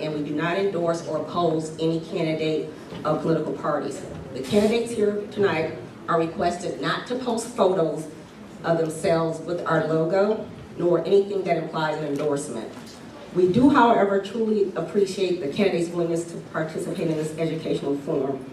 and we do not endorse or oppose any candidate of political parties. The candidates here tonight are requested not to post photos of themselves with our logo, nor anything that implies an endorsement. We do, however, truly appreciate the candidates' willingness to participate in this educational forum.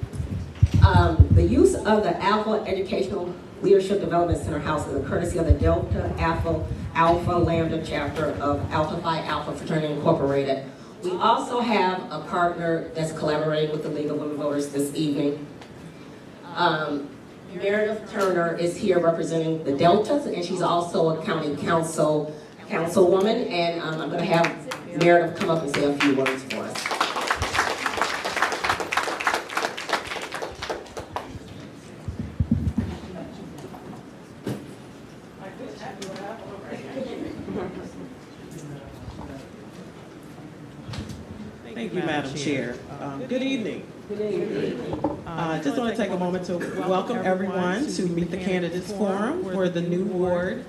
The use of the Alpha Educational Leadership Development Center House is a courtesy of the Delta Alpha Lambda chapter of Alpha Phi Alpha Fraternity Incorporated. We also have a partner that's collaborating with the League of Women Voters this evening. Meredith Turner is here representing the Deltas, and she's also a county councilwoman, and I'm going to have Meredith come up and say a few words for us. Thank you, Madam Chair. Good evening. Just want to take a moment to welcome everyone to Meet the Candidates Forum for the new Ward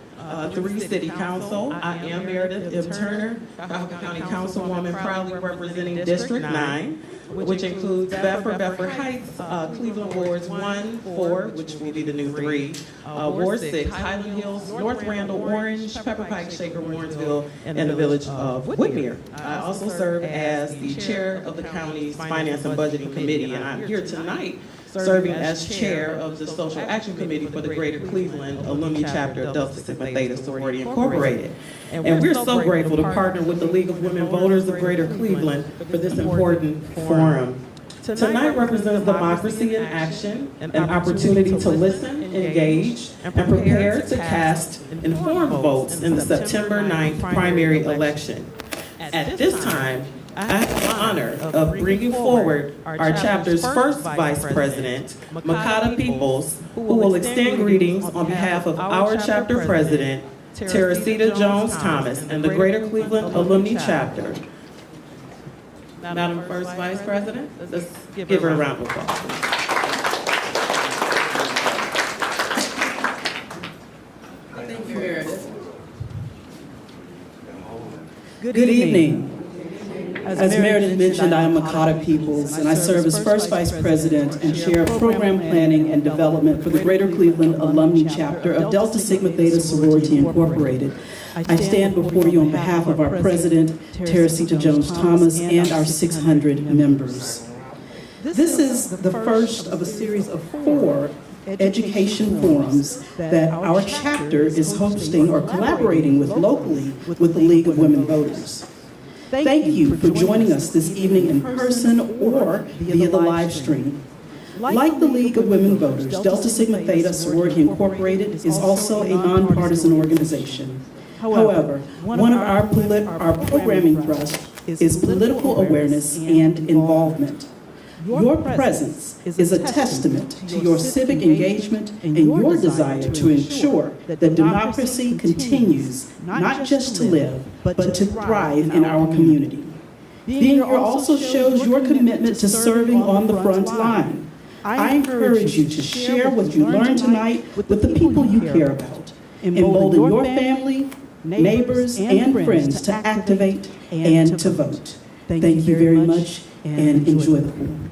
3 City Council. I am Meredith M. Turner, Cuyahoga County Councilwoman, proudly representing District 9, which includes Bedford Heights, Cleveland Wards 1, 4, which will be the new 3, Ward 6, Highland Hills, North Randall, Orange, Pepper Pike, Shaker, Warrensville, and the village of Whitmere. I also serve as the chair of the county's Finance and Budgeting Committee, and I'm here tonight serving as chair of the Social Action Committee for the Greater Cleveland Alumni Chapter of Delta Sigma Theta Sorority Incorporated. And we're so grateful to partner with the League of Women Voters of Greater Cleveland for this important forum. Tonight represents democracy in action, an opportunity to listen, engage, and prepare to cast informed votes in the September 9th primary election. At this time, I have the honor of bringing forward our chapter's first vice president, Makata Peoples, who will extend greetings on behalf of our chapter president, Teresita Jones-Thomas, and the Greater Cleveland Alumni Chapter. Madam First Vice President, let's give her a round of applause. Thank you, Meredith. Good evening. As Meredith mentioned, I am Makata Peoples, and I serve as First Vice President and Chair of Program Planning and Development for the Greater Cleveland Alumni Chapter of Delta Sigma Theta Sorority Incorporated. I stand before you on behalf of our President, Teresita Jones-Thomas, and our 600 members. This is the first of a series of 4 education forums that our chapter is hosting or collaborating with locally with the League of Women Voters. Thank you for joining us this evening in person or via the live stream. Like the League of Women Voters, Delta Sigma Theta Sorority Incorporated is also a nonpartisan organization. However, one of our programming thrusts is political awareness and involvement. Your presence is a testament to your civic engagement and your desire to ensure that democracy continues not just to live, but to thrive in our community. Being here also shows your commitment to serving on the front line. I encourage you to share what you learned tonight with the people you care about. Embolden your family, neighbors, and friends to activate and to vote. Thank you very much, and enjoy the forum.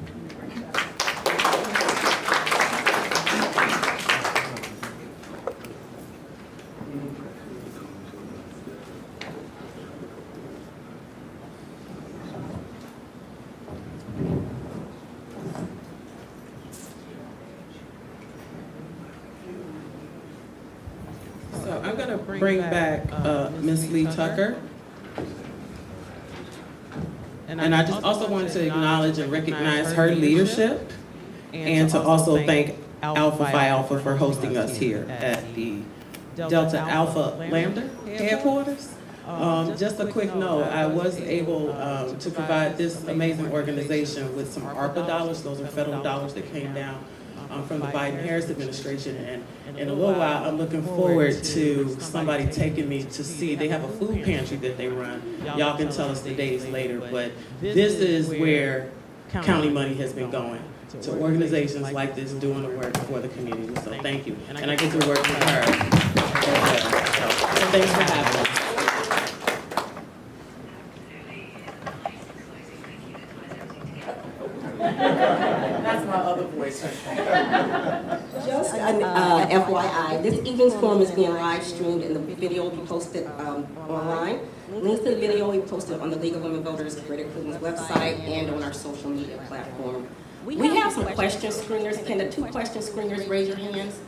So I'm going to bring back Ms. Lee Tucker. And I just also want to acknowledge and recognize her leadership and to also thank Alpha Phi Alpha for hosting us here at the Delta Alpha Lambda headquarters. Just a quick note, I was able to provide this amazing organization with some ARPA dollars. Those are federal dollars that came down from the Biden-Harris administration, and in a little while I'm looking forward to somebody taking me to see, they have a food pantry that they run. Y'all can tell us the dates later, but this is where county money has been going, to organizations like this doing the work for the community. So thank you, and I get to work with her. So thanks for having us. That's my other voice. Just an FYI, this evening's forum is being live streamed and the video will be posted online. Links to the video will be posted on the League of Women Voters Greater Cleveland's website and on our social media platform. We have some question screeners. Can the 2 question screeners raise your hands?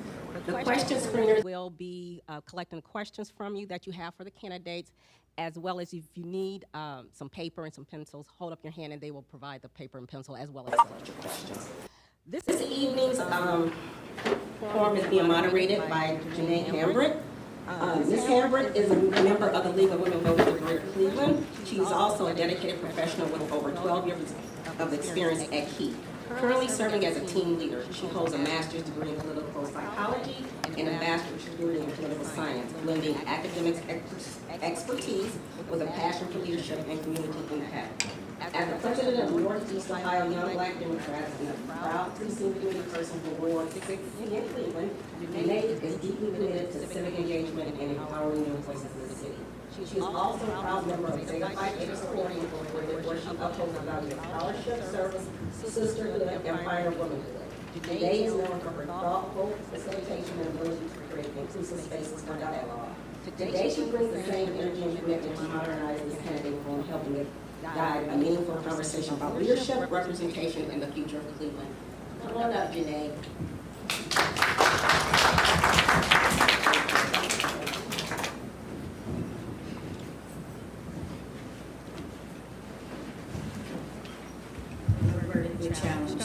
The question screeners will be collecting questions from you that you have for the candidates, as well as if you need some paper and some pencils, hold up your hand and they will provide the paper and pencil as well as select your questions. This evening's forum is being moderated by Janae Hambrick. Ms. Hambrick is a member of the League of Women Voters of Greater Cleveland. She's also a dedicated professional with over 12 years of experience at KEEP. Currently serving as a team leader, she holds a master's degree in political psychology and a bachelor's degree in political science, blending academic expertise with a passion for leadership and community impact. As the president of Northeast Ohio Young Black Democrats and a proud precinct committee person for Ward 6 in Cleveland, Janae is deeply committed to civic engagement and empowering young voices in the city. She is also a proud member of Zeta Phi Beta Supporting Authority, where she upholds the value of scholarship, service, sisterhood, and fire womanhood. Janae is known for her thoughtful facilitation and ability to create inclusive spaces for dialogue. Today, she brings the same energy and commitment to modernize this candidate forum, helping it guide a meaningful conversation about leadership, representation, and the future of Cleveland. Come on up, Janae.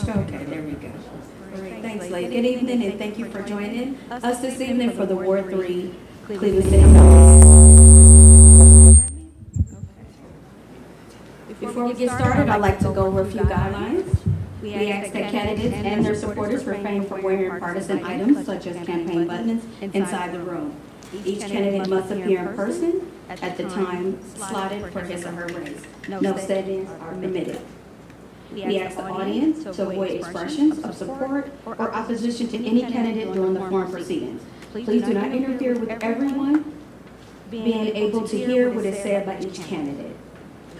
Okay, there we go. All right, thanks, Lady. Good evening, and thank you for joining us this evening for the Ward 3 Cleveland City Council. Before we get started, I'd like to go over a few guidelines. We ask that candidates and their supporters refrain from wearing partisan items such as campaign buttons inside the room. Each candidate must appear in person at the time slotted for his or her race. No sit-ins are permitted. We ask the audience to avoid expressions of support or opposition to any candidate during the forum proceedings. Please do not interfere with everyone being able to hear what is said by each candidate.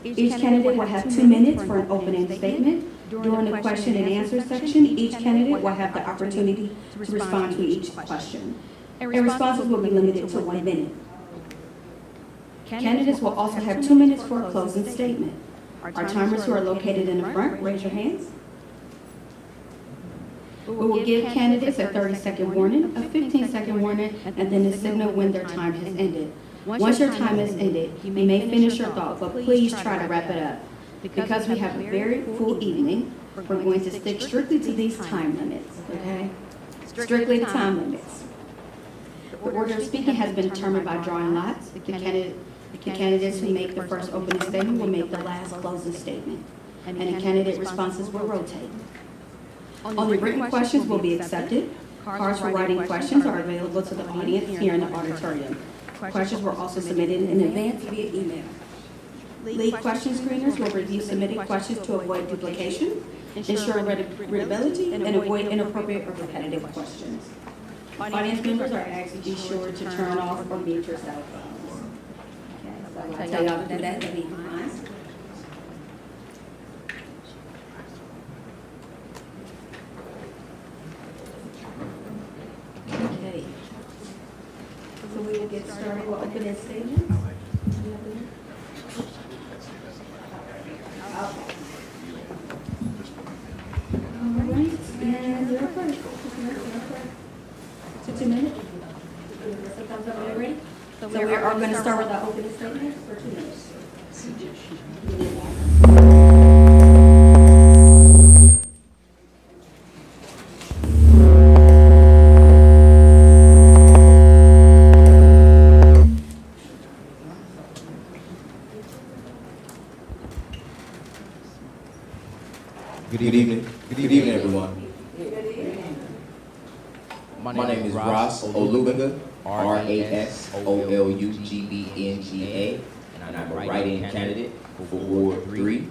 Each candidate will have 2 minutes for an opening statement. During the question and answer section, each candidate will have the opportunity to respond to each question. And responses will be limited to 1 minute. Candidates will also have 2 minutes for a closing statement. Our timers who are located in the front, raise your hands. We will give candidates a 30-second warning, a 15-second warning, and then a signal when their time has ended. Once your time is ended, you may finish your thought, but please try to wrap it up. Because we have a very full evening, we're going to stick strictly to these time limits, okay? Strictly to time limits. The order of speaking has been determined by drawing lots. The candidates who make the first opening statement will make the last closing statement, and the candidate responses will rotate. Only written questions will be accepted. Cards for writing questions are available to the audience here in the auditorium. Questions were also submitted in advance via email. Lead question screeners will review submitted questions to avoid duplication, ensure readability, and avoid inappropriate or repetitive questions. Audience members are asked to be sure to turn off or mute your cell phones. Okay, so I'll tell y'all to do that, that'll be fine. Okay. So we will get started with opening statements. All right, and you're first. 2 minutes. Are you ready? So we are going to start with the opening statement for 2 minutes. Good evening, everyone. My name is Ross Olubenga, RASOLUGBNGA, and I'm a write-in candidate for Ward 3.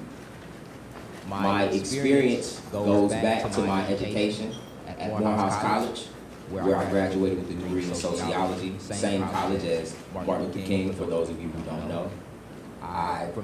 My experience goes back to my education at Morehouse College, where I graduated with a degree in sociology, same college as Martin Luther King, for those of you who don't know.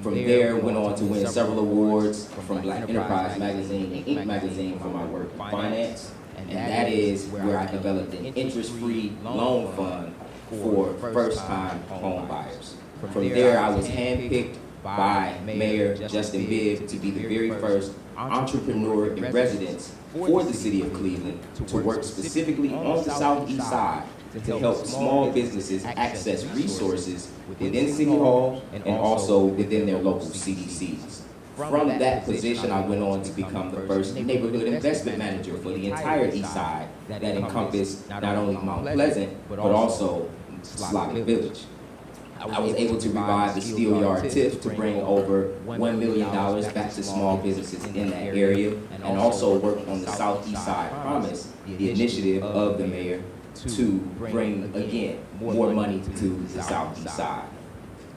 From there, went on to win several awards from Black Enterprise Magazine and Inc. Magazine for my work in finance. And that is where I developed an interest-free loan fund for first-time home buyers. From there, I was handpicked by Mayor Justin Bibb to be the very first entrepreneur in residence for the city of Cleveland to work specifically on the southeast side to help small businesses access resources within City Hall and also within their local CDCs. From that position, I went on to become the first neighborhood investment manager for the entire east side that encompassed not only Mount Pleasant, but also Slavic Village. I was able to revive the Steel Yard TIF to bring over $1 million back to small businesses in that area, and also work on the Southeast Side Promise, the initiative of the mayor to bring, again, more money to the Southeast Side.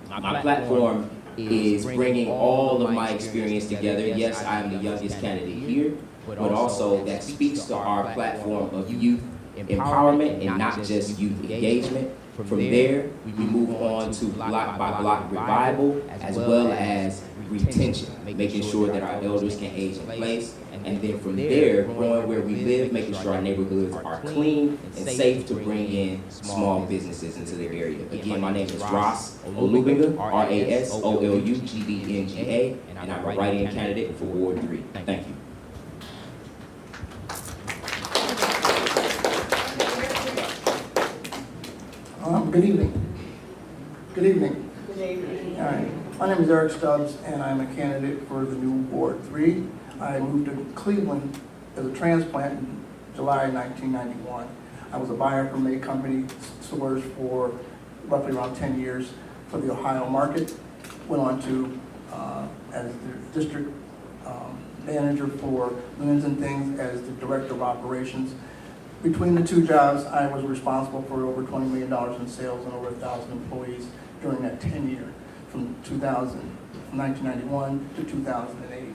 My platform is bringing all of my experience together. Yes, I am the youngest candidate here, but also that speaks to our platform of youth empowerment and not just youth engagement. From there, we move on to block by block revival, as well as retention, making sure that our elders can age in place. And then from there, growing where we live, making sure our neighborhoods are clean and safe to bring in small businesses into the area. Again, my name is Ross Olubinga, RASOLUGBNGA, and I'm a write-in candidate for Ward 3. Thank you. Good evening. Good evening. Good evening. All right. My name is Eric Stubbs, and I'm a candidate for the new Ward 3. I moved to Cleveland as a transplant in July 1991. I was a buyer for May Company stores for roughly around 10 years for the Ohio market. Went on to, as the district manager for Linens and Things, as the director of operations. Between the two jobs, I was responsible for over $20 million in sales and over 1,000 employees during that 10-year, from 1991 to 2008.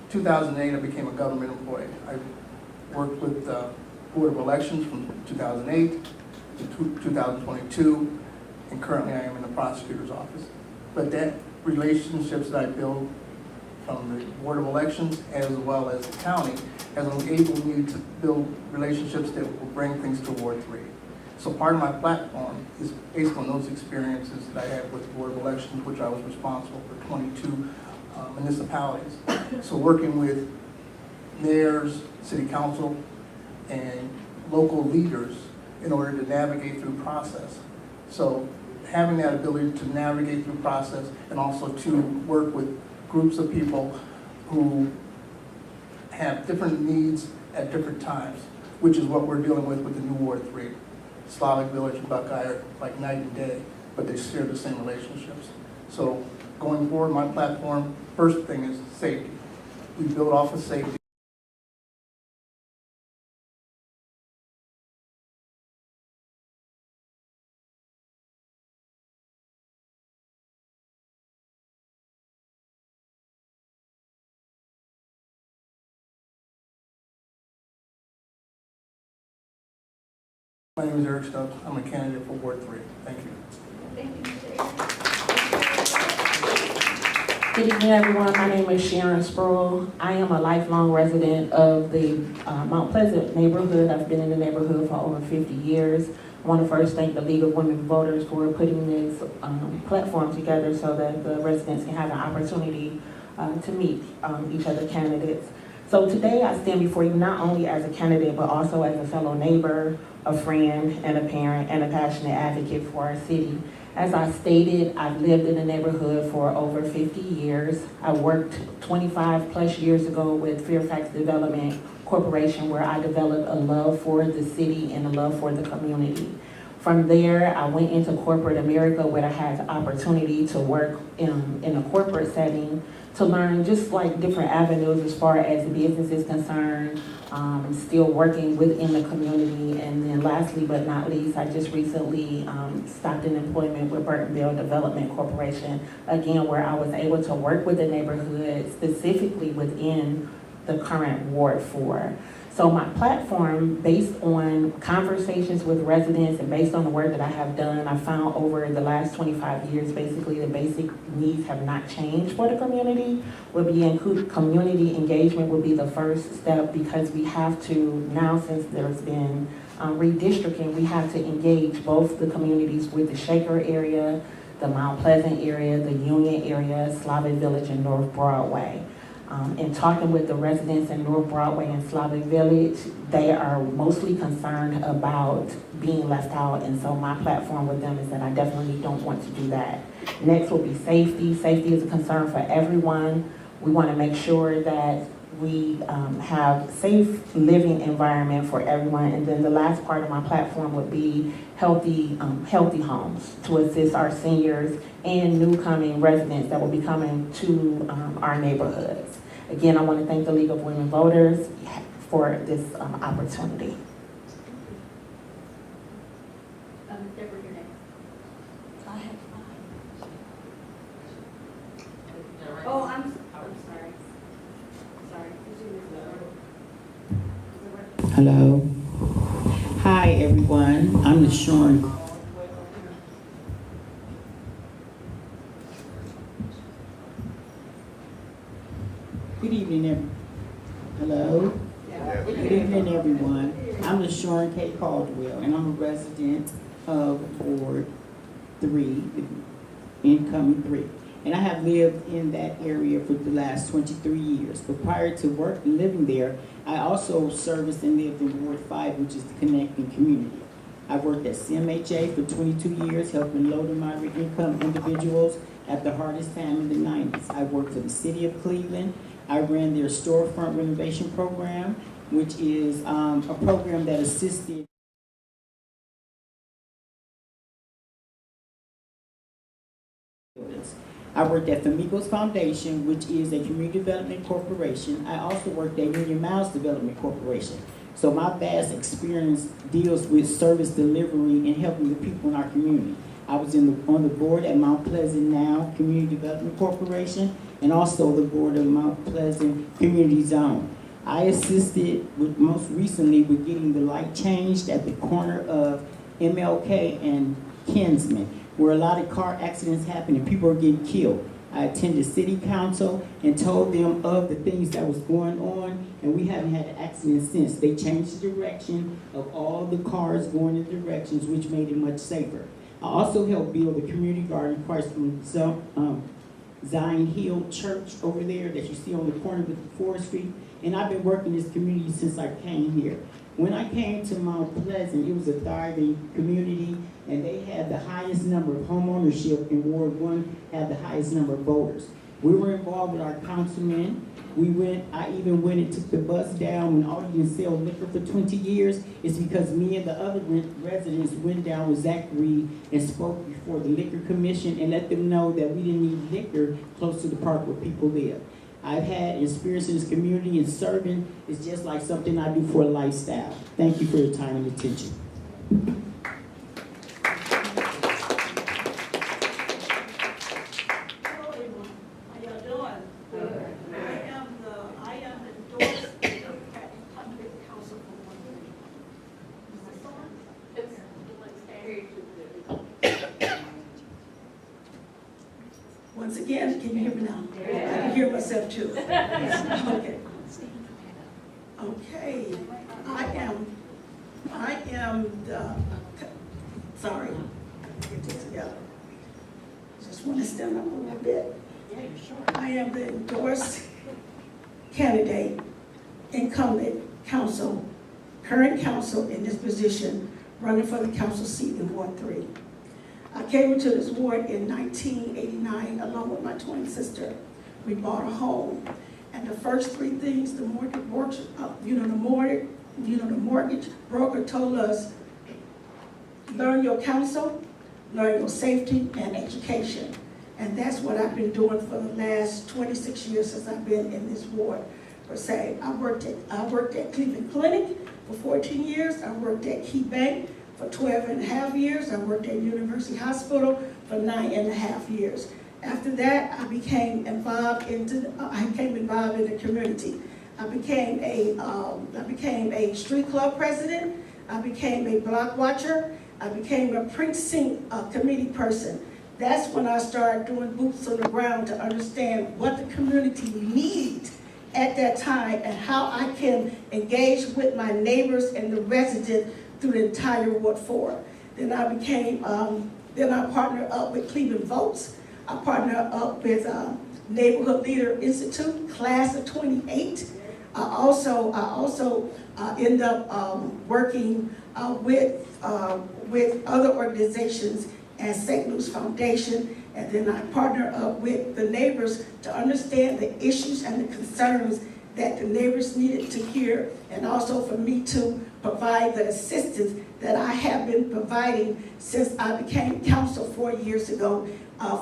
2008, I became a government employee. I worked with the Board of Elections from 2008 to 2022, and currently I am in the prosecutor's office. But that relationships that I built from the Board of Elections as well as the county has enabled me to build relationships that will bring things to Ward 3. So part of my platform is based on those experiences that I had with the Board of Elections, which I was responsible for 22 municipalities. So working with mayors, city council, and local leaders in order to navigate through process. So having that ability to navigate through process and also to work with groups of people who have different needs at different times, which is what we're dealing with the new Ward 3. Slavic Village and Buckeye are like night and day, but they share the same relationships. So going forward, my platform, first thing is safety. We build off of safety. My name is Eric Stubbs. I'm a candidate for Ward 3. Thank you. Good evening, everyone. My name is Sharon Sproul. I am a lifelong resident of the Mount Pleasant neighborhood. I've been in the neighborhood for over 50 years. I want to first thank the League of Women Voters for putting this platform together so that the residents can have an opportunity to meet each other candidates. So today I stand before you not only as a candidate, but also as a fellow neighbor, a friend, and a parent, and a passionate advocate for our city. As I stated, I've lived in the neighborhood for over 50 years. I worked 25 plus years ago with Fairfax Development Corporation, where I developed a love for the city and a love for the community. From there, I went into corporate America, where I had the opportunity to work in a corporate setting to learn just like different avenues as far as the business is concerned, still working within the community. And then lastly but not least, I just recently stopped in employment with Burtonville Development Corporation, again, where I was able to work with the neighborhood, specifically within the current Ward 4. So my platform, based on conversations with residents and based on the work that I have done, I found over the last 25 years, basically the basic needs have not changed for the community. Community engagement will be the first step, because we have to, now since there's been redistricting, we have to engage both the communities with the Shaker area, the Mount Pleasant area, the Union area, Slavic Village, and North Broadway. In talking with the residents in North Broadway and Slavic Village, they are mostly concerned about being left out, and so my platform with them is that I definitely don't want to do that. Next will be safety. Safety is a concern for everyone. We want to make sure that we have safe living environment for everyone. And then the last part of my platform would be healthy homes to assist our seniors and new coming residents that will be coming to our neighborhoods. Again, I want to thank the League of Women Voters for this opportunity. Oh, I'm sorry. Sorry. Hello. Hi, everyone. I'm LaShawn. Good evening, Hello. Good evening, everyone. I'm LaShawn K. Caldwell, and I'm a resident of Ward 3, incoming 3. And I have lived in that area for the last 23 years. But prior to living there, I also serviced and lived in Ward 5, which is the connecting community. I've worked at CMHA for 22 years, helping low to moderate income individuals at the hardest time in the 90s. I worked for the City of Cleveland. I ran their storefront renovation program, which is a program that assisted I worked at Famigos Foundation, which is a community development corporation. I also worked at Union Miles Development Corporation. So my vast experience deals with service delivery and helping the people in our community. I was on the board at Mount Pleasant Now Community Development Corporation, and also the board of Mount Pleasant Community Zone. I assisted most recently with getting the light changed at the corner of MLK and Kinsman, where a lot of car accidents happen and people are getting killed. I attended city council and told them of the things that was going on, and we haven't had an accident since. They changed the direction of all the cars going in directions, which made it much safer. I also helped build a community garden across from Zion Hill Church over there that you see on the corner with the 4th Street. And I've been working in this community since I came here. When I came to Mount Pleasant, it was a thriving community, and they had the highest number of home ownership, and Ward 1 had the highest number of voters. We were involved with our councilmen. I even went and took the bus down when all you can sell liquor for 20 years. It's because me and the other residents went down with Zach Reed and spoke before the Liquor Commission and let them know that we didn't need liquor close to the park where people live. I've had experience in this community, and serving is just like something I do for a lifestyle. Thank you for your time and attention. Hello, everyone. How y'all doing? Good. I am endorsed at Public Council for 1 year. Once again, can you hear me now? I can hear myself too. Okay. Okay. I am the, sorry, get this together. Just want to stand up a little bit. I am the endorsed candidate, incumbent council, current council in this position, running for the council seat in Ward 3. I came into this ward in 1989 along with my twin sister. We bought a home, and the first 3 things the mortgage broker told us: learn your counsel, learn your safety, and education. And that's what I've been doing for the last 26 years since I've been in this ward, per se. I worked at Cleveland Clinic for 14 years. I worked at Key Bank for 12 and a half years. I worked at University Hospital for 9 and a half years. After that, I became involved in the community. I became a street club president. I became a block watcher. I became a precinct committee person. That's when I started doing boots on the ground to understand what the community needs at that time and how I can engage with my neighbors and the residents through the entire Ward 4. Then I partnered up with Cleveland Votes. I partnered up with Neighborhood Leader Institute, class of 28. I also end up working with other organizations and St. Louis Foundation, and then I partner up with the neighbors to understand the issues and the concerns that the neighbors needed to hear, and also for me to provide the assistance that I have been providing since I became council 4 years ago,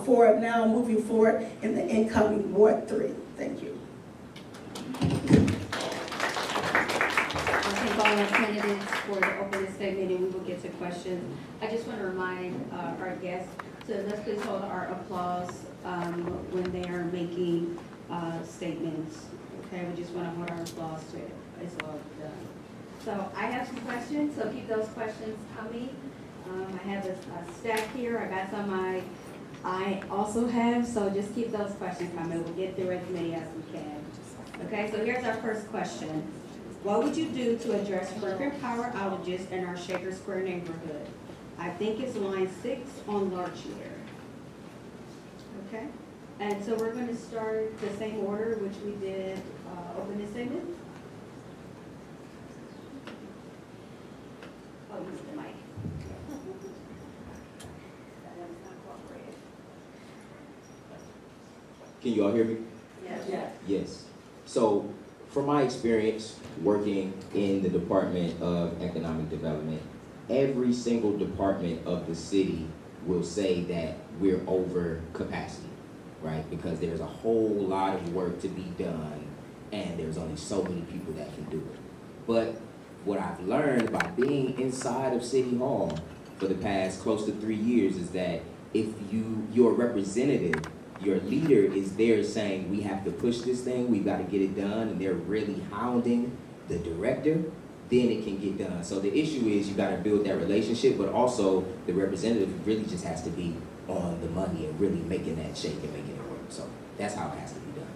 for now moving forward in the incoming Ward 3. Thank you. I'll take all our candidates for the opening statement and we will get to questions. I just want to remind our guests, so let's please hold our applause when they are making statements. Okay, we just want to hold our applause to it. It's all done. So I have some questions, so keep those questions coming. I have a stack here. I got some I also have, so just keep those questions coming. We'll get through as many as we can. Okay, so here's our first question. What would you do to address frequent power outages in our Shaker Square neighborhood? I think it's line 6 on Larchmere. Okay, and so we're going to start the same order which we did opening statement. Oh, use the mic. That one's not cooperating. Can you all hear me? Yes. Yes. So, from my experience working in the Department of Economic Development, every single department of the city will say that we're over capacity, right? Because there's a whole lot of work to be done and there's only so many people that can do it. But what I've learned by being inside of City Hall for the past close to 3 years is that if your representative, your leader is there saying we have to push this thing, we've got to get it done, and they're really hounding the director, then it can get done. So the issue is you got to build that relationship, but also the representative really just has to be on the money and really making that shake and making it work. So that's how it has to be done.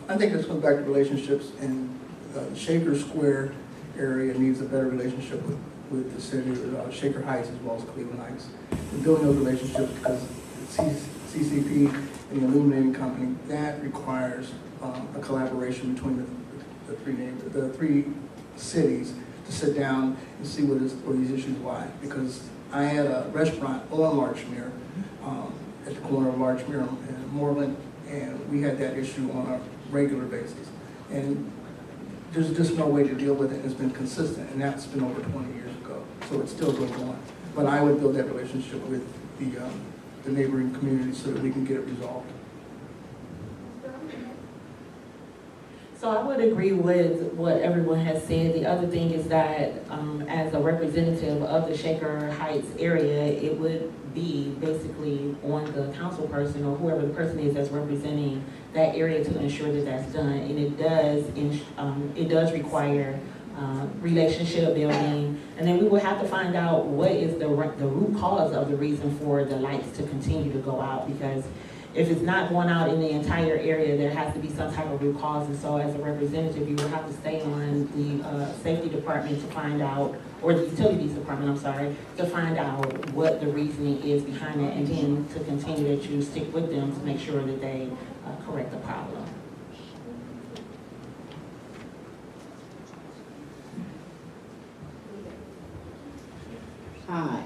I think this comes back to relationships, and the Shaker Square area needs a better relationship with the city of Shaker Heights as well as Cleveland Heights. And building those relationships, because CCP and the illuminating company, that requires a collaboration between the three cities to sit down and see where these issues lie. Because I had a restaurant on Larchmere, at the corner of Larchmere and Moreland, and we had that issue on a regular basis. And there's just no way to deal with it. It's been consistent, and that's been over 20 years ago. So it's still going on. But I would build that relationship with the neighboring communities so that we can get it resolved. So I would agree with what everyone has said. The other thing is that as a representative of the Shaker Heights area, it would be basically on the council person or whoever the person is that's representing that area to ensure that that's done. And it does require relationship building, and then we will have to find out what is the root cause of the reason for the lights to continue to go out, because if it's not going out in the entire area, there has to be some type of root cause. And so as a representative, you will have to stay on the safety department to find out, or the utilities department, I'm sorry, to find out what the reasoning is behind it, and then to continue that you stick with them to make sure that they correct the problem. Hi.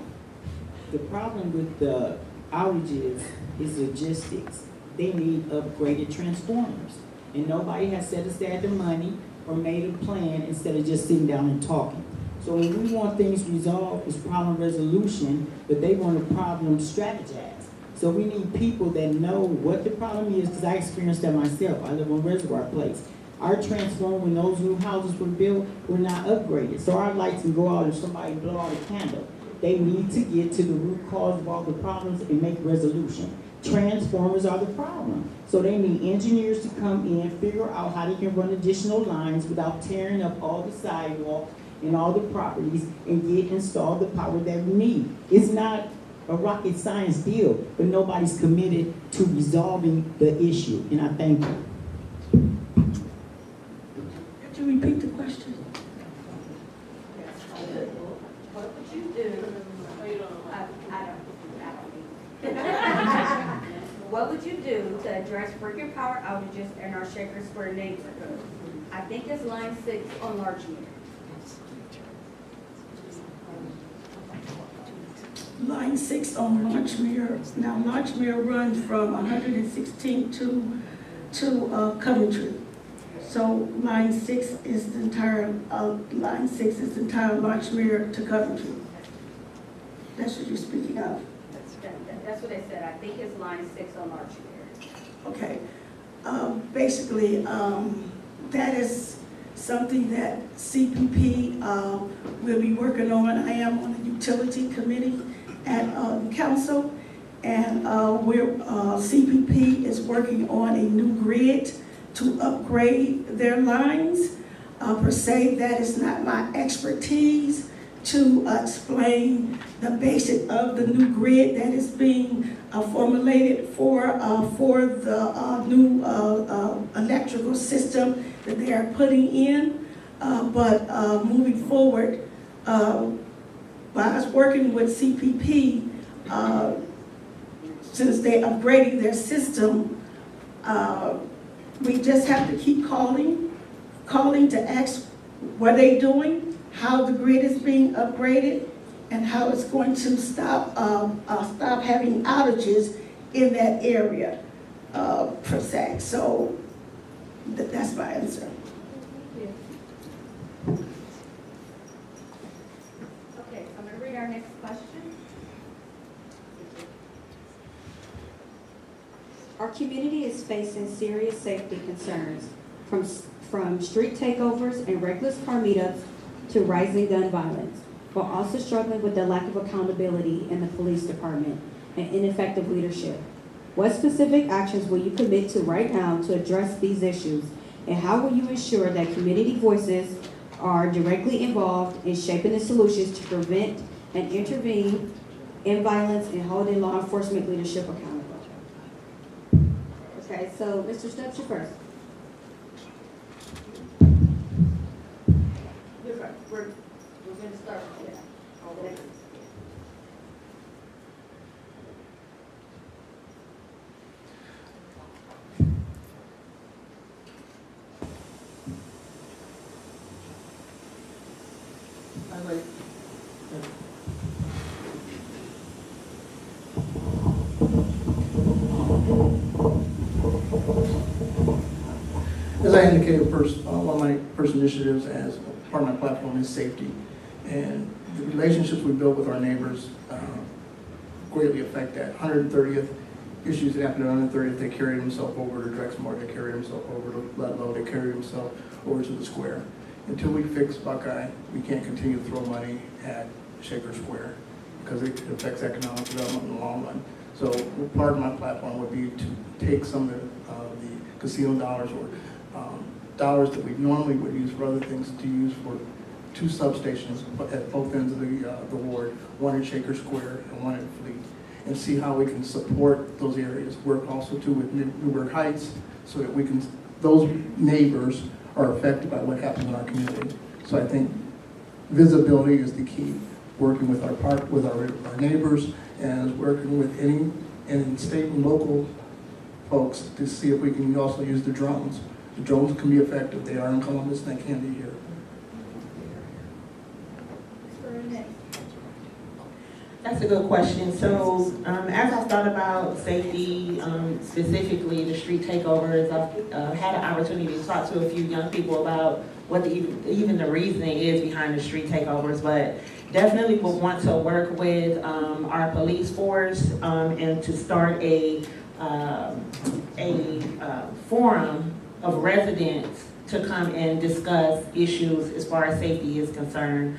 The problem with the outages is logistics. They need upgraded transformers. And nobody has set aside the money or made a plan instead of just sitting down and talking. So when we want things resolved, it's problem resolution, but they want a problem strategized. So we need people that know what the problem is, because I experienced that myself. I live on Reservoir Place. Our transformer, when those new houses were built, were not upgraded. So our lights can go out if somebody blow out a candle. they need to get to the root cause of all the problems and make resolution. Transformers are the problem. So they need engineers to come in, figure out how they can run additional lines without tearing up all the sidewalk and all the properties and get installed the power that we need. It's not a rocket science deal, but nobody's committed to resolving the issue, and I thank you. Could you repeat the question? What would you do? What would you do to address frequent power outages in our Shaker Square neighborhood? I think it's line 6 on Larchmere. Line 6 on Larchmere. Now, Larchmere runs from 116th to Coventry. So line 6 is the entire Larchmere to Coventry. That's what you're speaking of. That's what they said. I think it's line 6 on Larchmere. Okay. Basically, that is something that CPP will be working on. I am on the utility committee at council, and CPP is working on a new grid to upgrade their lines. Per se, that is not my expertise to explain the basic of the new grid that is being formulated for the new electrical system that they are putting in. But moving forward, by us working with CPP, since they're upgrading their system, we just have to keep calling to ask what they're doing, how the grid is being upgraded, and how it's going to stop having outages in that area, per se. So that's my answer. Okay, I'm going to read our next question. Our community is facing serious safety concerns from street takeovers and reckless car meetups to rising gun violence, while also struggling with the lack of accountability in the police department and ineffective leadership. What specific actions will you commit to right now to address these issues, and how will you ensure that community voices are directly involved in shaping the solutions to prevent and intervene in violence and holding law enforcement leadership accountable? Okay, so Mr. Stubbs, you first. You're right. We're going to start with that. As I indicated, one of my first initiatives as part of my platform is safety. And the relationships we build with our neighbors greatly affect that. 130th, issues that happen on 130th, they carry themselves over to Drexmore, they carry themselves over to Ludlow, they carry themselves over to the square. Until we fix Buckeye, we can't continue to throw money at Shaker Square because it affects economic development in the long run. So part of my platform would be to take some of the casino dollars or dollars that we normally would use for other things to use for 2 substations at both ends of the ward, one in Shaker Square and one in Fleet, and see how we can support those areas. Work also too with Newburgh Heights so that we can, those neighbors are affected by what happens in our community. So I think visibility is the key. Working with our neighbors and working with any state and local folks to see if we can also use the drones. The drones can be effective. They are in Columbus and they can be here. That's a good question. So as I've thought about safety, specifically the street takeovers, I've had an opportunity to talk to a few young people about what even the reasoning is behind the street takeovers, but definitely would want to work with our police force and to start a forum of residents to come and discuss issues as far as safety is concerned.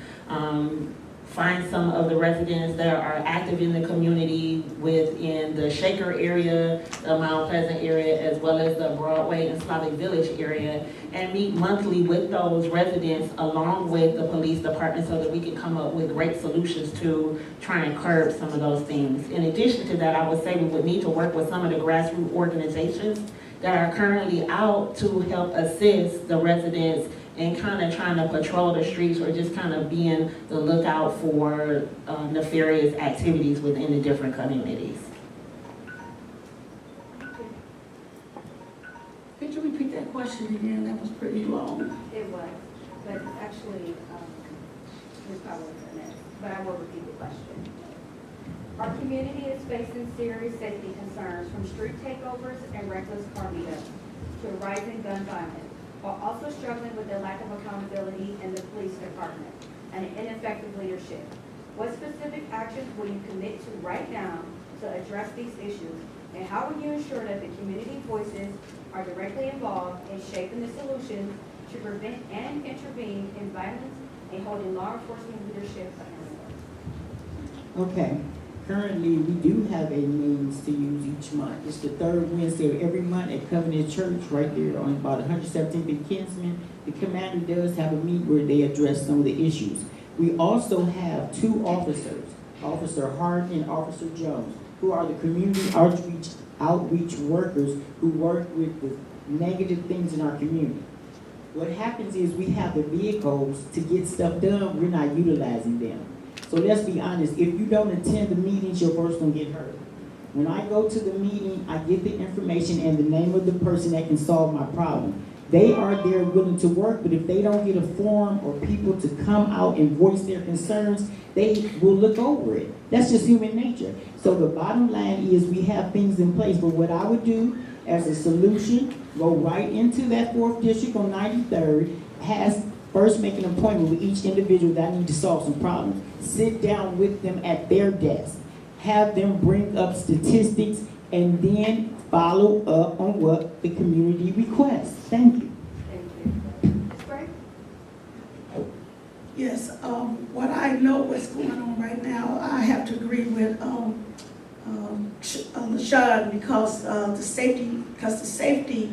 find some of the residents that are active in the community within the Shaker area, the Mount Pleasant area, as well as the Broadway and Slavic Village area, and meet monthly with those residents along with the police department so that we can come up with great solutions to try and curb some of those things. In addition to that, I would say we would need to work with some of the grassroots organizations that are currently out to help assist the residents and kind of trying to patrol the streets or just kind of being the lookout for nefarious activities within the different communities. Could you repeat that question again? That was pretty long. It was, but actually, Ms. Powell was next, but I will repeat the question. Our community is facing serious safety concerns from street takeovers and reckless car meetups to a rising gun violence, while also struggling with the lack of accountability in the police department and ineffective leadership. What specific actions will you commit to right now to address these issues? And how will you ensure that the community voices are directly involved in shaping the solutions to prevent and intervene in violence and holding law enforcement leadership accountable? Okay. Currently, we do have a means to use each month. It's the third Wednesday of every month at Covenant Church, right there on about 117th and Kinsman. The commander does have a meet where they address some of the issues. We also have two officers, Officer Hart and Officer Jones, who are the community outreach workers who work with the negative things in our community. What happens is we have the vehicles to get stuff done, we're not utilizing them. So let's be honest, if you don't attend the meetings, your voice don't get heard. When I go to the meeting, I get the information and the name of the person that can solve my problem. They are there willing to work, but if they don't get a forum or people to come out and voice their concerns, they will look over it. That's just human nature. So the bottom line is we have things in place, but what I would do as a solution, go right into that 4th district on 93rd, first make an appointment with each individual that I need to solve some problems. Sit down with them at their desk. Have them bring up statistics and then follow up on what the community requests. Thank you. Thank you. Ms. Gray? Yes, what I know what's going on right now, I have to agree with LaShawn because the safety,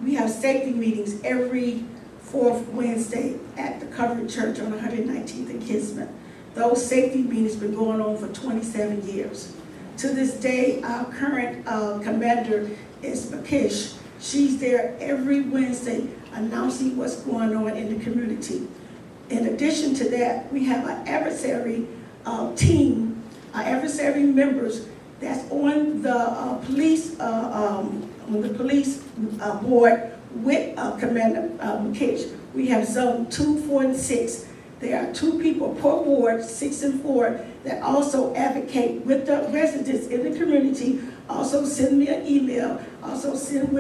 we have safety meetings every 4th Wednesday at the Covenant Church on 119th and Kinsman. Those safety meetings been going on for 27 years. To this day, our current commander is Makish. She's there every Wednesday announcing what's going on in the community. In addition to that, we have an adversary team, our adversary members that's on the police board with Commander Makish. We have zone 2, 4, and 6. There are 2 people per ward, 6 and 4, that also advocate with the residents in the community. Also send me an email. Also send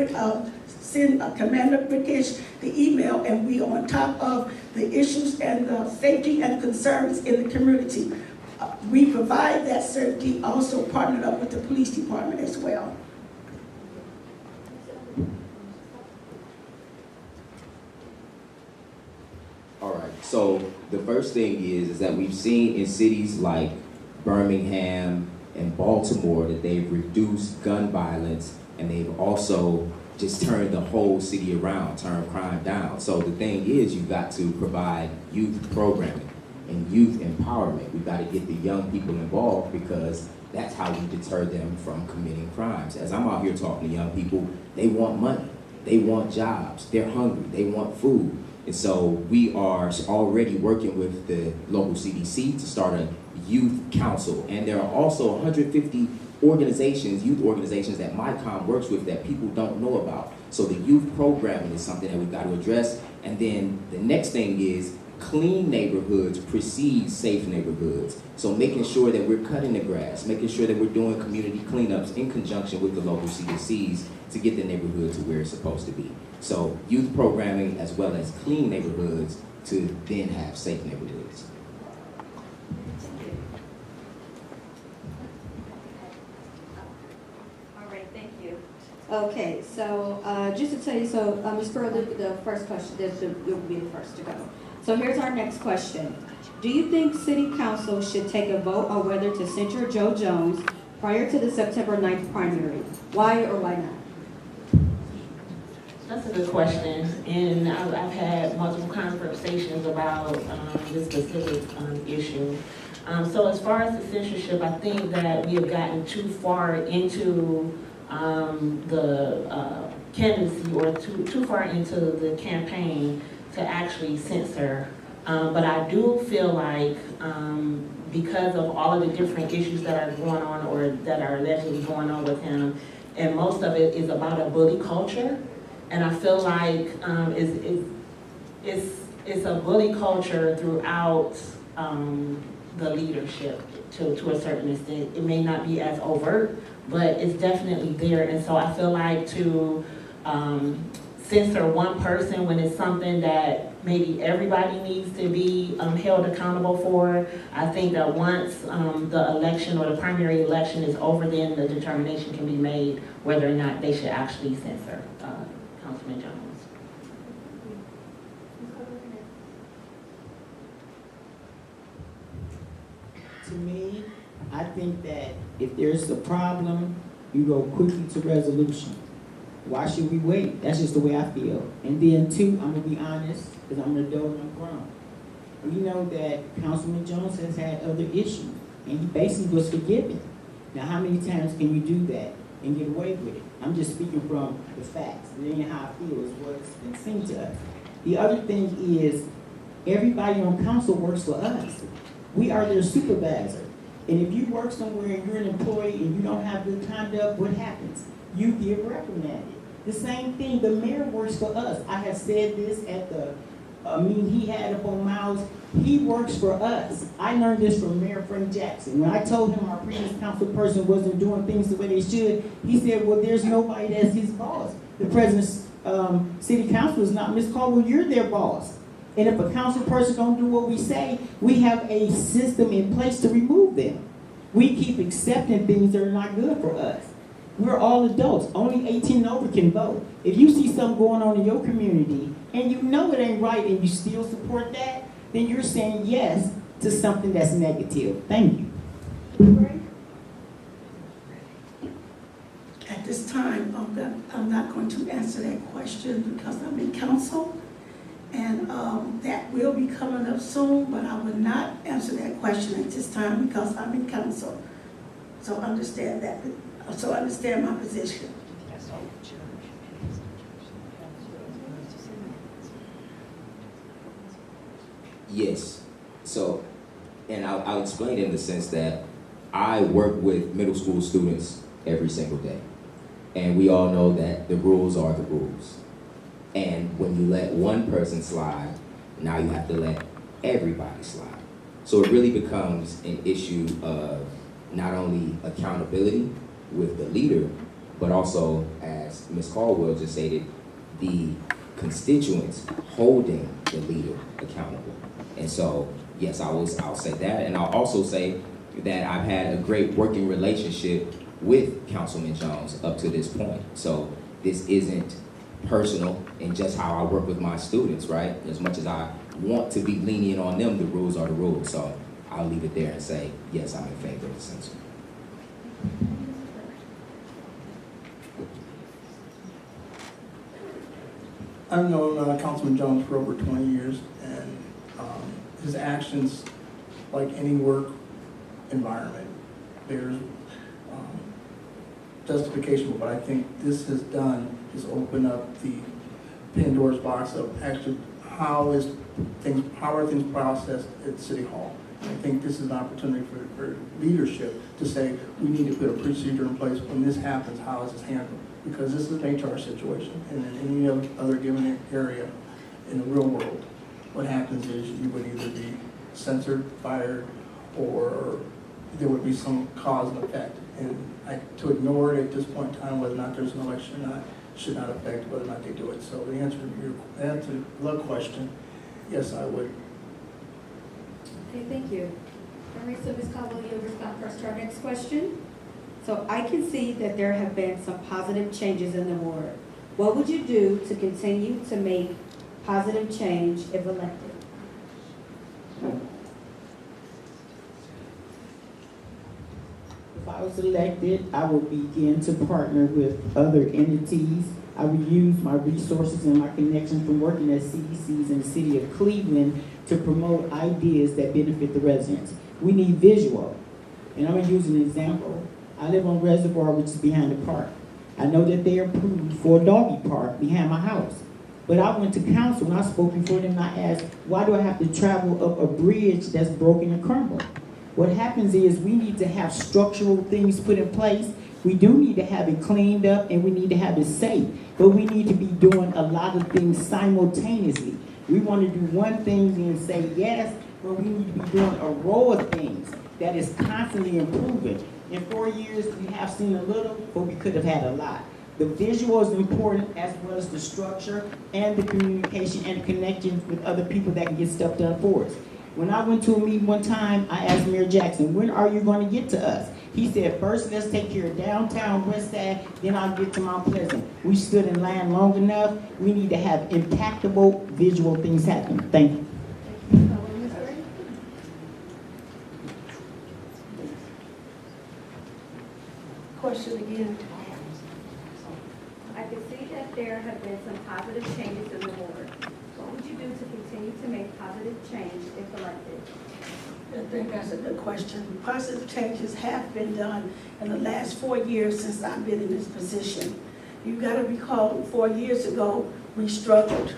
Commander Makish the email, and we on top of the issues and the safety and concerns in the community. We provide that certainty, also partnered up with the police department as well. All right, so the first thing is that we've seen in cities like Birmingham and Baltimore that they've reduced gun violence, and they've also just turned the whole city around, turned crime down. So the thing is, you've got to provide youth programming and youth empowerment. We've got to get the young people involved because that's how we deter them from committing crimes. As I'm out here talking to young people, they want money, they want jobs, they're hungry, they want food. And so we are already working with the local CDC to start a youth council. And there are also 150 organizations, youth organizations that MyCom works with that people don't know about. So the youth programming is something that we've got to address. And then the next thing is clean neighborhoods precedes safe neighborhoods. So making sure that we're cutting the grass, making sure that we're doing community cleanups in conjunction with the local CDCs to get the neighborhood to where it's supposed to be. So youth programming as well as clean neighborhoods to then have safe neighborhoods. All right, thank you. Okay, so just to tell you, so Ms. Pearl, the first question, that will be the first to go. So here's our next question. Do you think City Council should take a vote on whether to censure Joe Jones prior to the September 9th primary? Why or why not? That's a good question, and I've had multiple conversations about this specific issue. So as far as the censorship, I think that we have gotten too far into the candidacy or too far into the campaign to actually censor. But I do feel like because of all of the different issues that are going on or that are allegedly going on with him, and most of it is about a bully culture. And I feel like it's a bully culture throughout the leadership to a certain extent. It may not be as overt, but it's definitely there. And so I feel like to censor one person when it's something that maybe everybody needs to be held accountable for, I think that once the election or the primary election is over, then the determination can be made whether or not they should actually censor Councilman Jones. To me, I think that if there's a problem, you go quickly to resolution. Why should we wait? That's just the way I feel. And then two, I'm gonna be honest, because I'm an adult and I'm grown. We know that Councilman Jones has had other issues, and he basically was forgiven. Now, how many times can you do that and get away with it? I'm just speaking from the facts. It ain't how I feel, is what's been seen to us. The other thing is, everybody on council works for us. We are their supervisor. And if you work somewhere and you're an employee and you don't have good conduct, what happens? You get reprimanded. The same thing, the mayor works for us. I have said this at the meeting he had up on Miles. He works for us. I learned this from Mayor Frank Jackson. When I told him our previous council person wasn't doing things the way they should, he said, well, there's nobody that's his boss. The president's city council is not Ms. Caldwell, you're their boss. And if a council person don't do what we say, we have a system in place to remove them. We keep accepting things that are not good for us. We're all adults. Only 18 and over can vote. If you see something going on in your community and you know it ain't right and you still support that, then you're saying yes to something that's negative. Thank you. At this time, I'm not going to answer that question because I'm in council. And that will be coming up soon, but I will not answer that question at this time because I'm in council. So understand that. So understand my position. Yes. So, and I'll explain in the sense that I work with middle school students every single day. And we all know that the rules are the rules. And when you let one person slide, now you have to let everybody slide. So it really becomes an issue of not only accountability with the leader, but also, as Ms. Caldwell just stated, the constituents holding the leader accountable. And so, yes, I'll say that. And I'll also say that I've had a great working relationship with Councilman Jones up to this point. So this isn't personal in just how I work with my students, right? As much as I want to be lenient on them, the rules are the rules. So I'll leave it there and say, yes, I'm in favor of the censor. I've known Councilman Jones for over 20 years, and his actions, like any work environment, there's justification. But I think this has done is open up the Pandora's box of actually how are things processed at City Hall. And I think this is an opportunity for leadership to say we need to put a procedure in place when this happens. How is this handled? Because this is an HR situation, and in any other given area in the real world, what happens is you would either be censored, fired, or there would be some cause and effect. And to ignore it at this point in time, whether or not there's an election or not, should not affect whether or not they do it. So the answer to the question, yes, I would. Okay, thank you. All right, so Ms. Caldwell, you'll respond first to our next question. So I can see that there have been some positive changes in the ward. What would you do to continue to make positive change if elected? If I was elected, I would begin to partner with other entities. I would use my resources and my connections from working at CDCs in the city of Cleveland to promote ideas that benefit the residents. We need visual. And I'm gonna use an example. I live on Reservoir, which is behind the park. I know that they approved for a doggy park behind my house. But I went to council and I spoke before them and I asked, why do I have to travel up a bridge that's broken and crumbled? What happens is we need to have structural things put in place. We do need to have it cleaned up and we need to have it safe. But we need to be doing a lot of things simultaneously. We want to do one thing and say yes, but we need to be doing a row of things that is constantly improving. In 4 years, we have seen a little, but we could have had a lot. The visual is important as well as the structure and the communication and connection with other people that can get stuff done for us. When I went to a meeting one time, I asked Mayor Jackson, when are you going to get to us? He said, first let's take care of downtown West Side, then I'll get to Mount Pleasant. We stood in line long enough. We need to have impactable visual things happen. Thank you. Question again. I can see that there have been some positive changes in the board. What would you do to continue to make positive change if elected? I think that's a good question. Positive changes have been done in the last 4 years since I've been in this position. You got to recall 4 years ago, we struggled.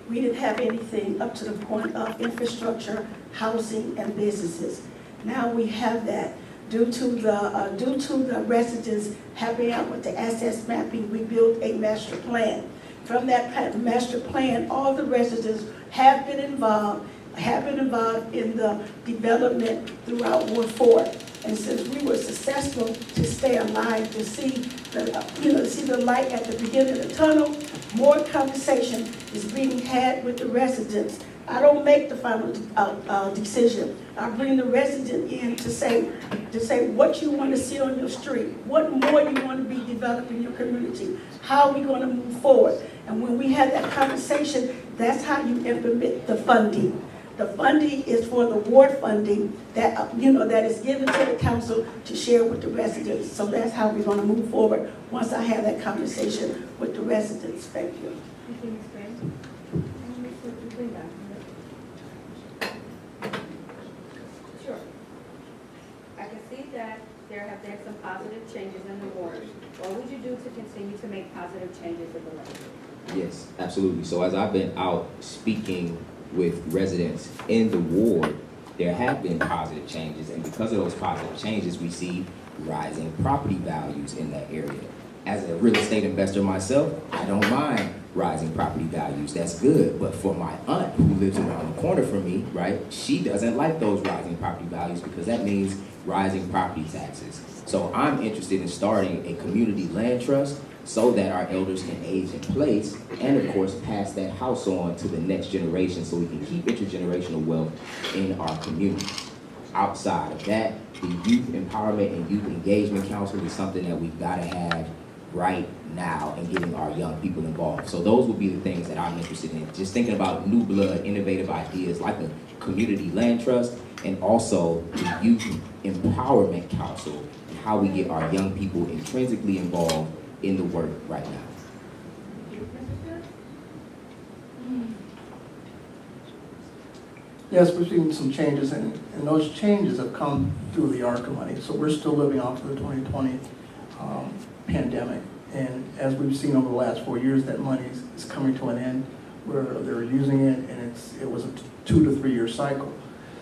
We didn't have anything up to the point of infrastructure, housing, and businesses. Now we have that. Due to the residents helping out with the assets mapping, we built a master plan. From that master plan, all the residents have been involved in the development throughout Ward 4. And since we were successful to stay alive, to see the light at the beginning of the tunnel, more conversation is being had with the residents. I don't make the final decision. I bring the resident in to say what you want to see on your street, what more you want to be developed in your community, how are we going to move forward. And when we have that conversation, that's how you implement the funding. The funding is for the ward funding that that is given to the council to share with the residents. So that's how we're going to move forward once I have that conversation with the residents. Thank you. Thank you, Ms. Green. And Mr. Linda. Sure. I can see that there have been some positive changes in the ward. What would you do to continue to make positive changes if elected? Yes, absolutely. So as I've been out speaking with residents in the ward, there have been positive changes, and because of those positive changes, we see rising property values in that area. As a real estate investor myself, I don't mind rising property values. That's good. But for my aunt who lives around the corner from me, right, she doesn't like those rising property values because that means rising property taxes. So I'm interested in starting a community land trust so that our elders can age in place and, of course, pass that house on to the next generation so we can keep intergenerational wealth in our communities. Outside of that, the Youth Empowerment and Youth Engagement Council is something that we've got to have right now and getting our young people involved. So those would be the things that I'm interested in. Just thinking about new blood, innovative ideas like a community land trust and also the Youth Empowerment Council and how we get our young people intrinsically involved in the work right now. Yes, we've seen some changes, and those changes have come through the ARCA money. So we're still living off of the 2020 pandemic. And as we've seen over the last 4 years, that money is coming to an end where they're using it, and it was a 2 to 3 year cycle.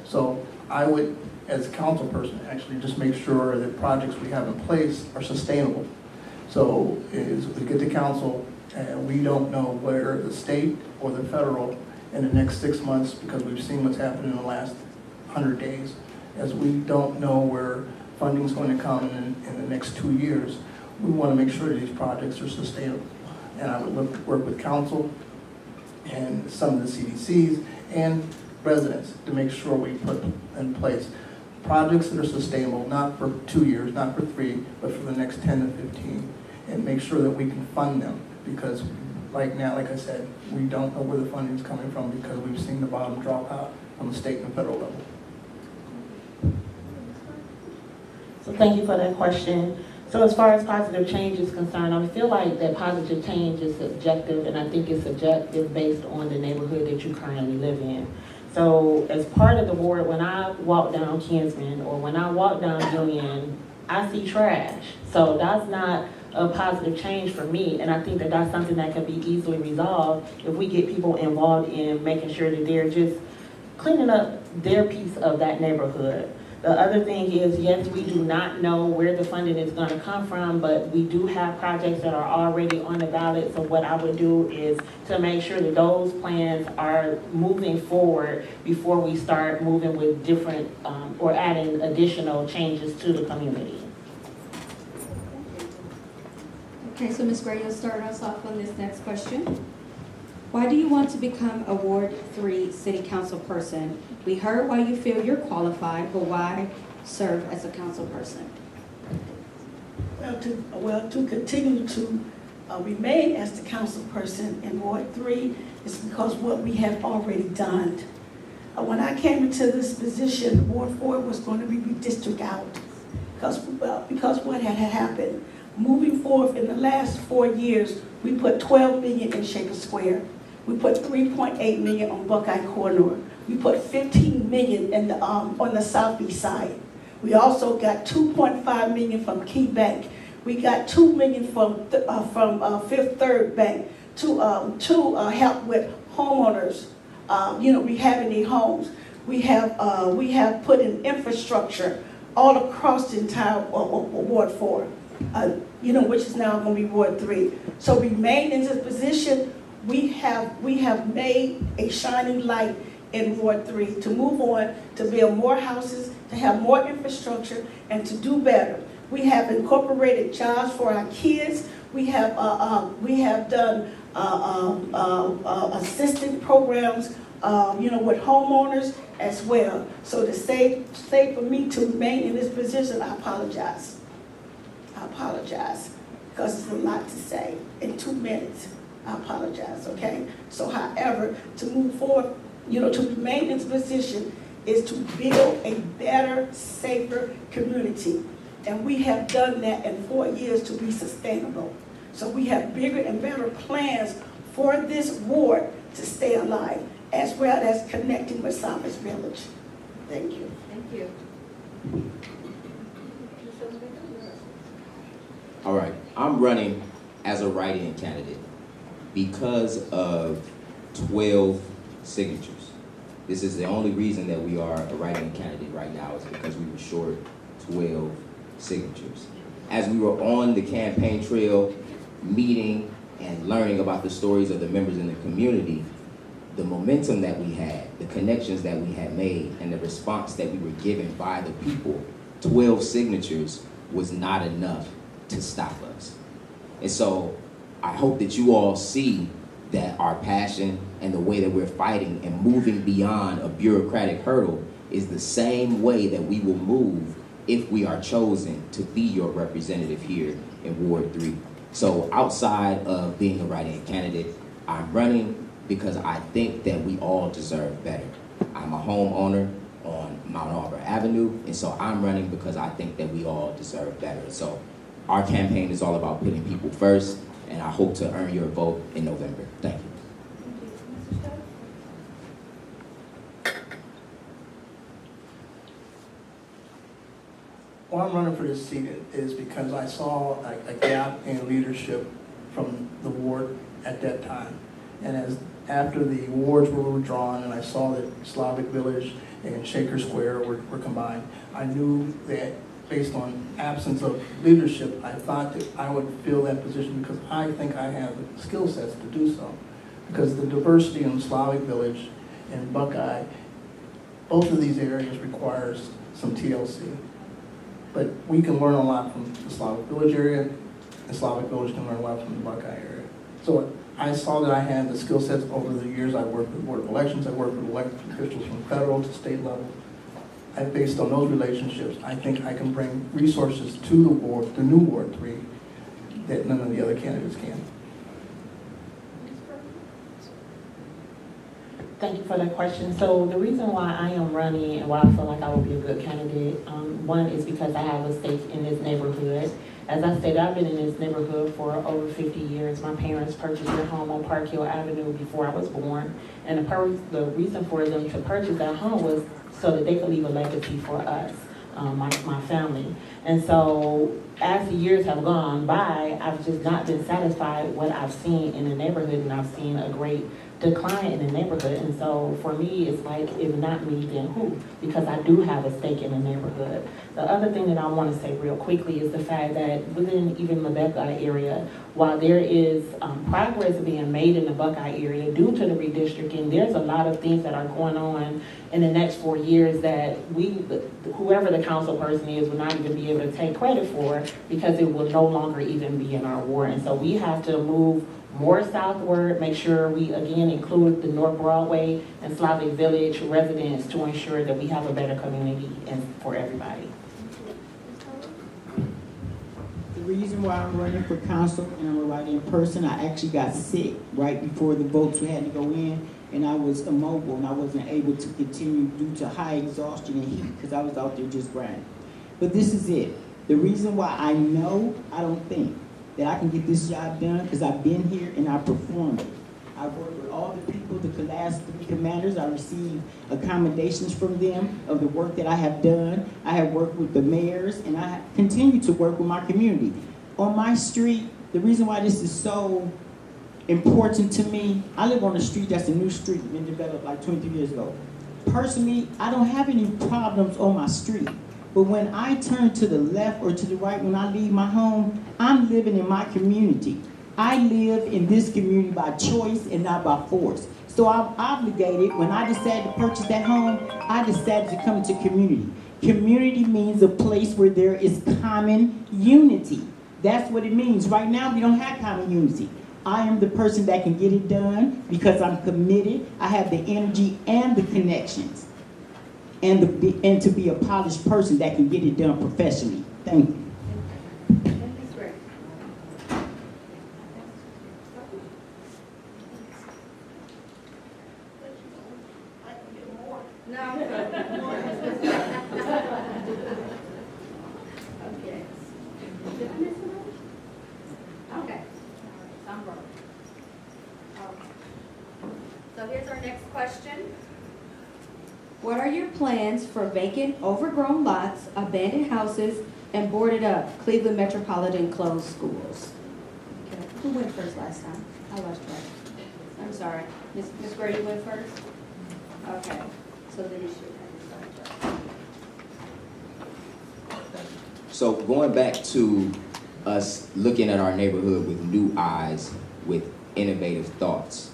So I would, as a council person, actually just make sure that projects we have in place are sustainable. So as we get to council, and we don't know where the state or the federal in the next 6 months, because we've seen what's happened in the last 100 days, as we don't know where funding's going to come in the next 2 years, we want to make sure that these projects are sustainable. And I would work with council and some of the CDCs and residents to make sure we put in place projects that are sustainable, not for 2 years, not for 3, but for the next 10 to 15, and make sure that we can fund them. Because right now, like I said, we don't know where the funding is coming from because we've seen the bottom drop out on the state and federal level. So thank you for that question. So as far as positive change is concerned, I feel like that positive change is subjective, and I think it's subjective based on the neighborhood that you currently live in. So as part of the ward, when I walk down Kinsman or when I walk down Union, I see trash. So that's not a positive change for me, and I think that that's something that can be easily resolved if we get people involved in making sure that they're just cleaning up their piece of that neighborhood. The other thing is, yes, we do not know where the funding is going to come from, but we do have projects that are already on the ballot. So what I would do is to make sure that those plans are moving forward before we start moving with different or adding additional changes to the community. Okay, so Ms. Gray, you'll start us off on this next question. Why do you want to become a Ward 3 City Council person? We heard why you feel you're qualified, but why serve as a council person? Well, to continue to remain as the council person in Ward 3 is because what we have already done. When I came into this position, Ward 4 was going to be redistricted out because what had happened. Moving forward in the last 4 years, we put $12 million in Shaker Square. We put $3.8 million on Buckeye Corridor. We put $15 million in the, on the southeast side. We also got $2.5 million from Key Bank. We got $2 million from Fifth Third Bank to help with homeowners, rehabbing their homes. We have put in infrastructure all across the entire Ward 4, which is now going to be Ward 3. So remain in this position. We have made a shining light in Ward 3 to move on, to build more houses, to have more infrastructure, and to do better. We have incorporated jobs for our kids. We have done assistant programs, with homeowners as well. So to say for me to remain in this position, I apologize. Because it's a lot to say in 2 minutes. I apologize, okay? So however, to move forward, to remain in this position is to build a better, safer community. And we have done that in 4 years to be sustainable. So we have bigger and better plans for this ward to stay alive, as well as connecting with Southwest Village. Thank you. Thank you. All right, I'm running as a write-in candidate because of 12 signatures. This is the only reason that we are a write-in candidate right now is because we were short 12 signatures. As we were on the campaign trail, meeting and learning about the stories of the members in the community, the momentum that we had, the connections that we had made, and the response that we were given by the people, 12 signatures was not enough to stop us. And so I hope that you all see that our passion and the way that we're fighting and moving beyond a bureaucratic hurdle is the same way that we will move if we are chosen to be your representative here in Ward 3. So outside of being a write-in candidate, I'm running because I think that we all deserve better. I'm a homeowner on Mount Auburn Avenue, and so I'm running because I think that we all deserve better. So our campaign is all about putting people first, and I hope to earn your vote in November. Thank you. Well, I'm running for this seat is because I saw a gap in leadership from the ward at that time. And after the wards were withdrawn and I saw that Slavic Village and Shaker Square were combined, I knew that based on absence of leadership, I thought that I would fill that position because I think I have the skill sets to do so. Because the diversity in Slavic Village and Buckeye, both of these areas requires some TLC. But we can learn a lot from the Slavic Village area, and Slavic Village can learn a lot from the Buckeye area. So I saw that I had the skill sets over the years. I worked with Board of Elections, I worked with elected officials from federal to state level. Based on those relationships, I think I can bring resources to the ward, the new Ward 3, that none of the other candidates can. Thank you for that question. So the reason why I am running and why I feel like I will be a good candidate, one is because I have a stake in this neighborhood. As I stated, I've been in this neighborhood for over 50 years. My parents purchased their home on Park Hill Avenue before I was born. And the reason for them to purchase that home was so that they could leave a legacy for us, my family. And so as the years have gone by, I've just not been satisfied with what I've seen in the neighborhood, and I've seen a great decline in the neighborhood. And so for me, it's like, if not me, then who? Because I do have a stake in the neighborhood. The other thing that I want to say real quickly is the fact that within even the Buckeye area, while there is progress being made in the Buckeye area due to the redistricting, there's a lot of things that are going on in the next 4 years that whoever the council person is will not even be able to take credit for, because it will no longer even be in our ward. And so we have to move more southward, make sure we again include the North Broadway and Slavic Village residents to ensure that we have a better community and for everybody. The reason why I'm running for council and I'm running in person, I actually got sick right before the votes had to go in, and I was immobile and I wasn't able to continue due to high exhaustion and heat because I was out there just grinding. But this is it. The reason why I know, I don't think, that I can get this job done because I've been here and I performed it. I worked with all the people, the class 3 commanders. I received accommodations from them of the work that I have done. I have worked with the mayors, and I continue to work with my community. On my street, the reason why this is so important to me, I live on a street that's a new street, been developed like 23 years ago. Personally, I don't have any problems on my street. But when I turn to the left or to the right, when I leave my home, I'm living in my community. I live in this community by choice and not by force. So I'm obligated, when I decided to purchase that home, I decided to come to community. Community means a place where there is common unity. That's what it means. Right now, we don't have common unity. I am the person that can get it done because I'm committed. I have the energy and the connections. And to be a polished person that can get it done professionally. Thank you. Okay. So here's our next question. What are your plans for vacant, overgrown lots, abandoned houses, and boarded up Cleveland Metropolitan closed schools? Okay. Who went first last time? I lost track. I'm sorry. Ms. Grady went first? Okay. So then you should have. So going back to us looking at our neighborhood with new eyes, with innovative thoughts,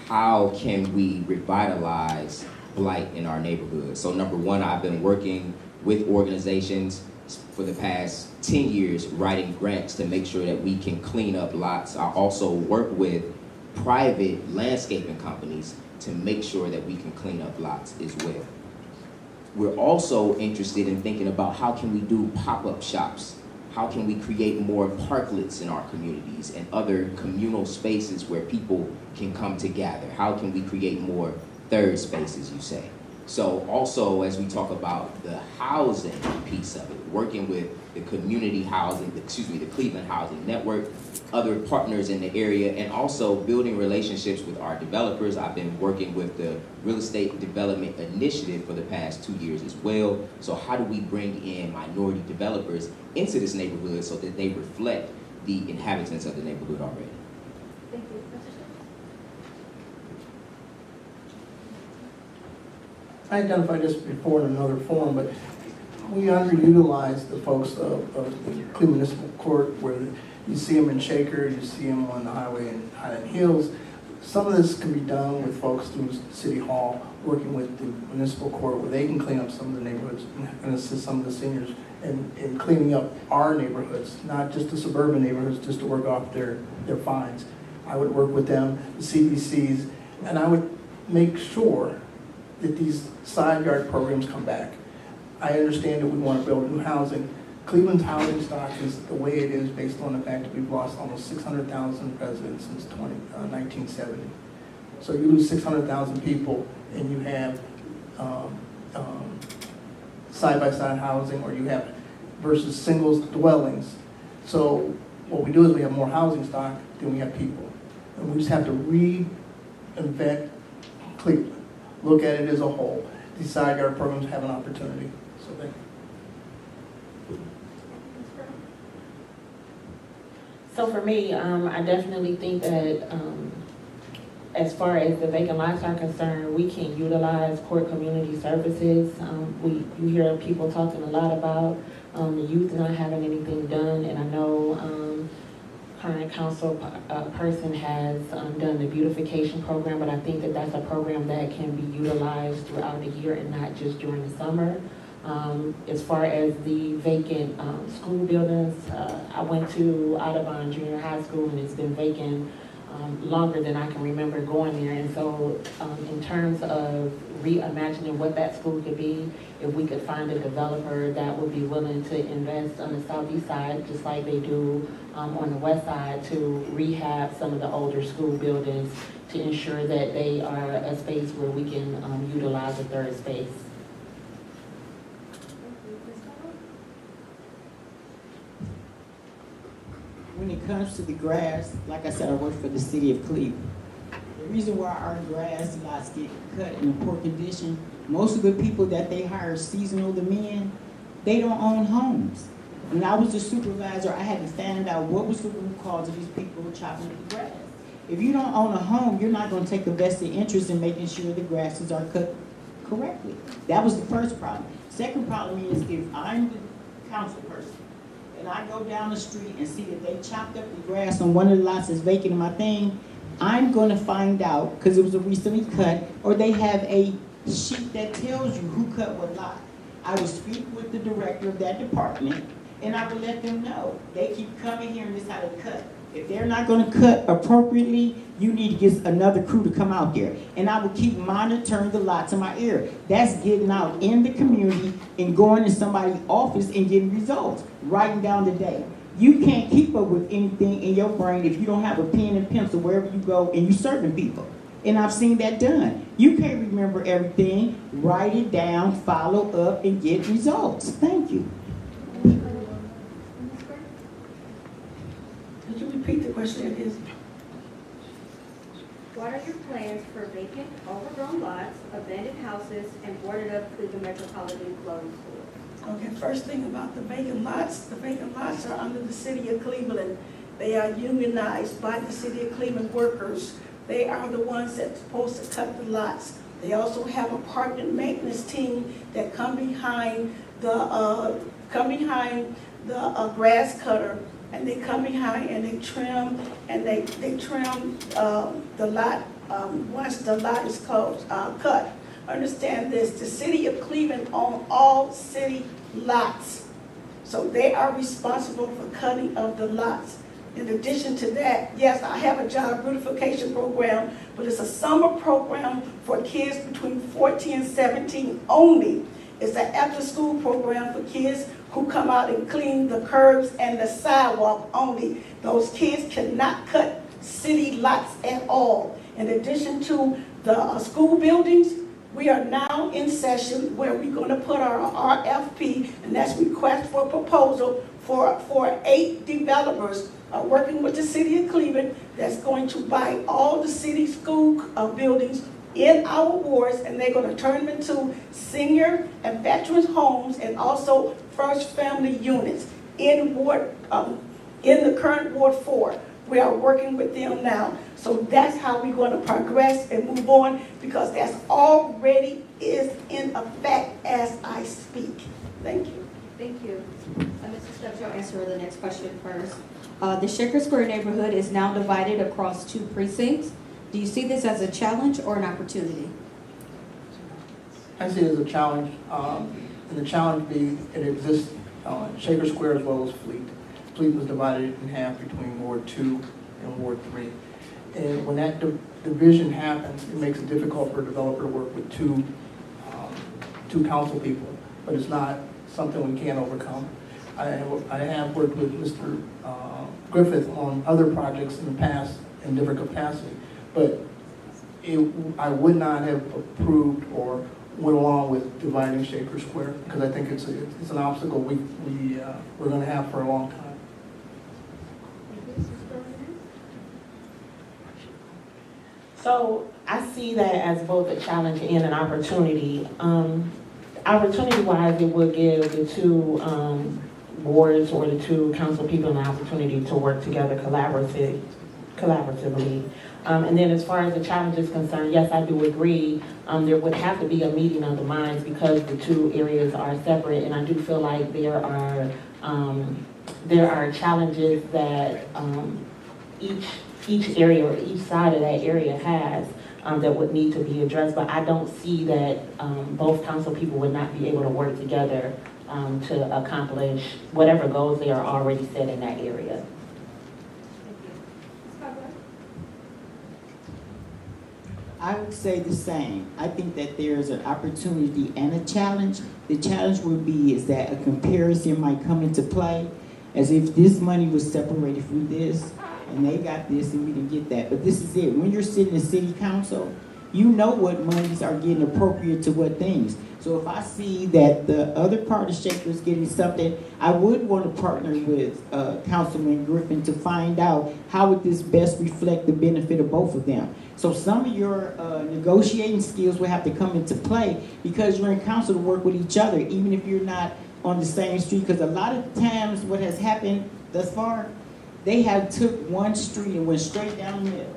how can we revitalize blight in our neighborhood? So number one, I've been working with organizations for the past 10 years, writing grants to make sure that we can clean up lots. I also work with private landscaping companies to make sure that we can clean up lots as well. We're also interested in thinking about how can we do pop-up shops? How can we create more parklets in our communities and other communal spaces where people can come together? How can we create more third spaces, you say? So also, as we talk about the housing piece of it, working with the community housing, the Cleveland Housing Network, other partners in the area, and also building relationships with our developers. I've been working with the Real Estate Development Initiative for the past 2 years as well. So how do we bring in minority developers into this neighborhood so that they reflect the inhabitants of the neighborhood already? Thank you. I identified this before in another forum, but we underutilize the folks of the Cleveland Municipal Court, where you see them in Shaker, you see them on the highway in Highland Hills. Some of this can be done with folks through City Hall, working with the Municipal Court, where they can clean up some of the neighborhoods and assist some of the seniors in cleaning up our neighborhoods, not just the suburban neighborhoods, just to work off their fines. I would work with them, the CBCs, and I would make sure that these side yard programs come back. I understand that we want to build new housing. Cleveland's housing stock is the way it is based on the fact that we've lost almost 600,000 residents since 1970. So you lose 600,000 people, and you have side-by-side housing, or you have versus singles dwellings. So what we do is we have more housing stock than we have people. And we just have to reinvent Cleveland, look at it as a whole, decide our programs have an opportunity. So thank you. So for me, I definitely think that as far as the vacant lots are concerned, we can utilize court community services. You hear people talking a lot about the youth not having anything done, and I know current council person has done the beautification program, but I think that that's a program that can be utilized throughout the year and not just during the summer. As far as the vacant school buildings, I went to Audubon Junior High School, and it's been vacant longer than I can remember going there. And so in terms of reimagining what that school could be, if we could find a developer that would be willing to invest on the southeast side, just like they do on the west side, to rehab some of the older school buildings to ensure that they are a space where we can utilize a third space. When it comes to the grass, like I said, I work for the city of Cleveland. The reason why our grass lots get cut in a poor condition, most of the people that they hire seasonal to men, they don't own homes. When I was a supervisor, I had to find out what was the root cause of these people chopping up the grass. If you don't own a home, you're not going to take a vested interest in making sure the grasses are cut correctly. That was the first problem. Second problem is if I'm the council person, and I go down the street and see that they chopped up the grass on one of the lots that's vacant in my thing, I'm going to find out, because it was recently cut, or they have a sheet that tells you who cut what lot. I would speak with the director of that department, and I would let them know. They keep coming here and this is how they cut. If they're not going to cut appropriately, you need to get another crew to come out there. And I will keep monitoring the lots in my area. That's getting out in the community and going to somebody's office and getting results, writing down the day. You can't keep up with anything in your brain if you don't have a pen and pencil wherever you go and you're serving people. And I've seen that done. You can't remember everything. Write it down, follow up, and get results. Thank you. Could you repeat the question again? What are your plans for vacant, overgrown lots, abandoned houses, and boarded up Cleveland Metropolitan Clothing Store? Okay, first thing about the vacant lots are under the city of Cleveland. They are unionized by the city of Cleveland workers. They are the ones that's supposed to cut the lots. They also have a park and maintenance team that come behind the grass cutter, and they come behind and they trim the lot once the lot is cut. Understand this, the city of Cleveland owns all city lots. So they are responsible for cutting of the lots. In addition to that, yes, I have a job beautification program, but it's a summer program for kids between 14 and 17 only. It's an after-school program for kids who come out and clean the curbs and the sidewalk only. Those kids cannot cut city lots at all. In addition to the school buildings, we are now in session where we're going to put our RFP, and that's request for proposal for 8 developers working with the city of Cleveland that's going to buy all the city school buildings in our wards, and they're going to turn them into senior and veterans homes and also first family units in the current Ward 4. We are working with them now. So that's how we're going to progress and move on, because that's already is in effect as I speak. Thank you. Thank you. Mrs. Stubbs, you'll answer the next question first. The Shaker Square neighborhood is now divided across 2 precincts. Do you see this as a challenge or an opportunity? I see it as a challenge, and the challenge being it exists Shaker Square as well as Fleet. Fleet was divided in half between Ward 2 and Ward 3. And when that division happens, it makes it difficult for a developer to work with two council people, but it's not something we can't overcome. I have worked with Mr. Griffith on other projects in the past in different capacity, but I would not have approved or went along with dividing Shaker Square, because I think it's an obstacle we're going to have for a long time. So I see that as both a challenge and an opportunity. Opportunity-wise, it would give the two boards or the two council people an opportunity to work together collaboratively. And then as far as the challenge is concerned, yes, I do agree. There would have to be a meeting of the minds because the two areas are separate, and I do feel like there are challenges that each area or each side of that area has that would need to be addressed. But I don't see that both council people would not be able to work together to accomplish whatever goals they are already set in that area. I would say the same. I think that there's an opportunity and a challenge. The challenge would be is that a comparison might come into play, as if this money was separated from this, and they got this and we didn't get that. But this is it. When you're sitting in city council, you know what monies are getting appropriate to what things. So if I see that the other part of Shaker is getting something, I would want to partner with Councilman Griffin to find out how would this best reflect the benefit of both of them. So some of your negotiating skills will have to come into play because you're in council to work with each other, even if you're not on the same street. Because a lot of times what has happened thus far, they have took one street and went straight down the middle.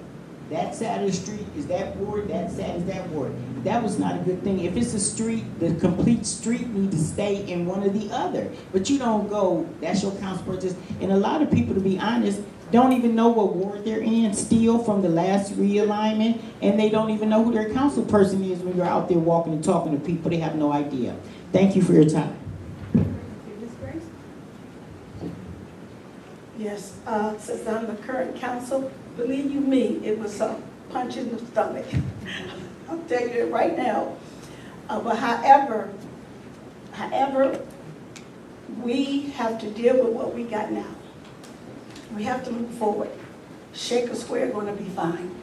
That side of the street is that ward, that side is that ward. That was not a good thing. If it's a street, the complete street needs to stay in one or the other. But you don't go, that's your council purchase. And a lot of people, to be honest, don't even know what ward they're in still from the last realignment, and they don't even know who their council person is when you're out there walking and talking to people. They have no idea. Thank you for your time. Yes, since I'm the current council, believe you me, it was a punch in the stomach. I'll tell you it right now. But however, we have to deal with what we got now. We have to move forward. Shaker Square is going to be fine.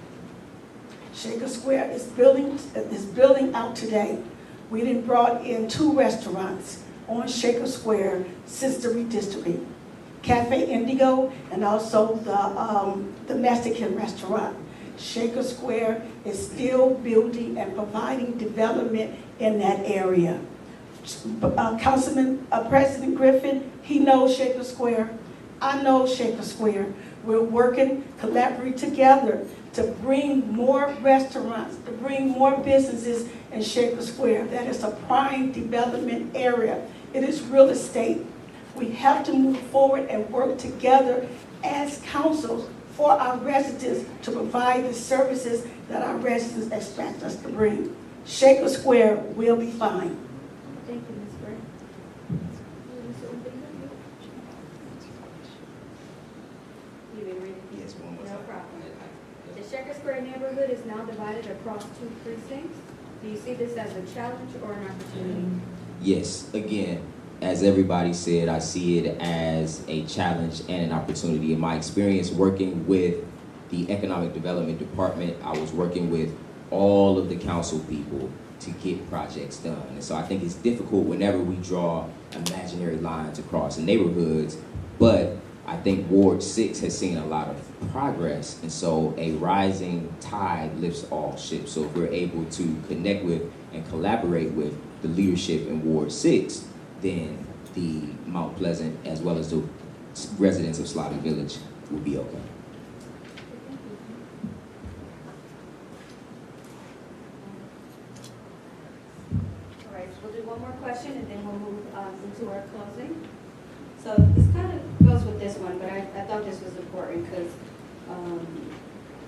Shaker Square is building out today. We done brought in 2 restaurants on Shaker Square since the redistricting. Cafe Indigo and also the Mexican restaurant. Shaker Square is still building and providing development in that area. Councilman President Griffin, he knows Shaker Square. I know Shaker Square. We're working collaboratively together to bring more restaurants, to bring more businesses in Shaker Square. That is a prime development area. It is real estate. We have to move forward and work together as councils for our residents to provide the services that our residents expect us to bring. Shaker Square will be fine. Thank you, Ms. Gray. You been reading? Yes, one more No time. problem. The Shaker Square neighborhood is now divided across 2 precincts. Do you see this as a challenge or an opportunity? Yes, again, as everybody said, I see it as a challenge and an opportunity. In my experience working with the Economic Development Department, I was working with all of the council people to get projects done. And so I think it's difficult whenever we draw imaginary lines across neighborhoods, but I think Ward 6 has seen a lot of progress, and so a rising tide lifts all ships. So if we're able to connect with and collaborate with the leadership in Ward 6, then the Mount Pleasant, as well as the residents of Slavic Village, will be okay. All right, we'll do one more question and then we'll move into our closing. So this kind of goes with this one, but I thought this was important because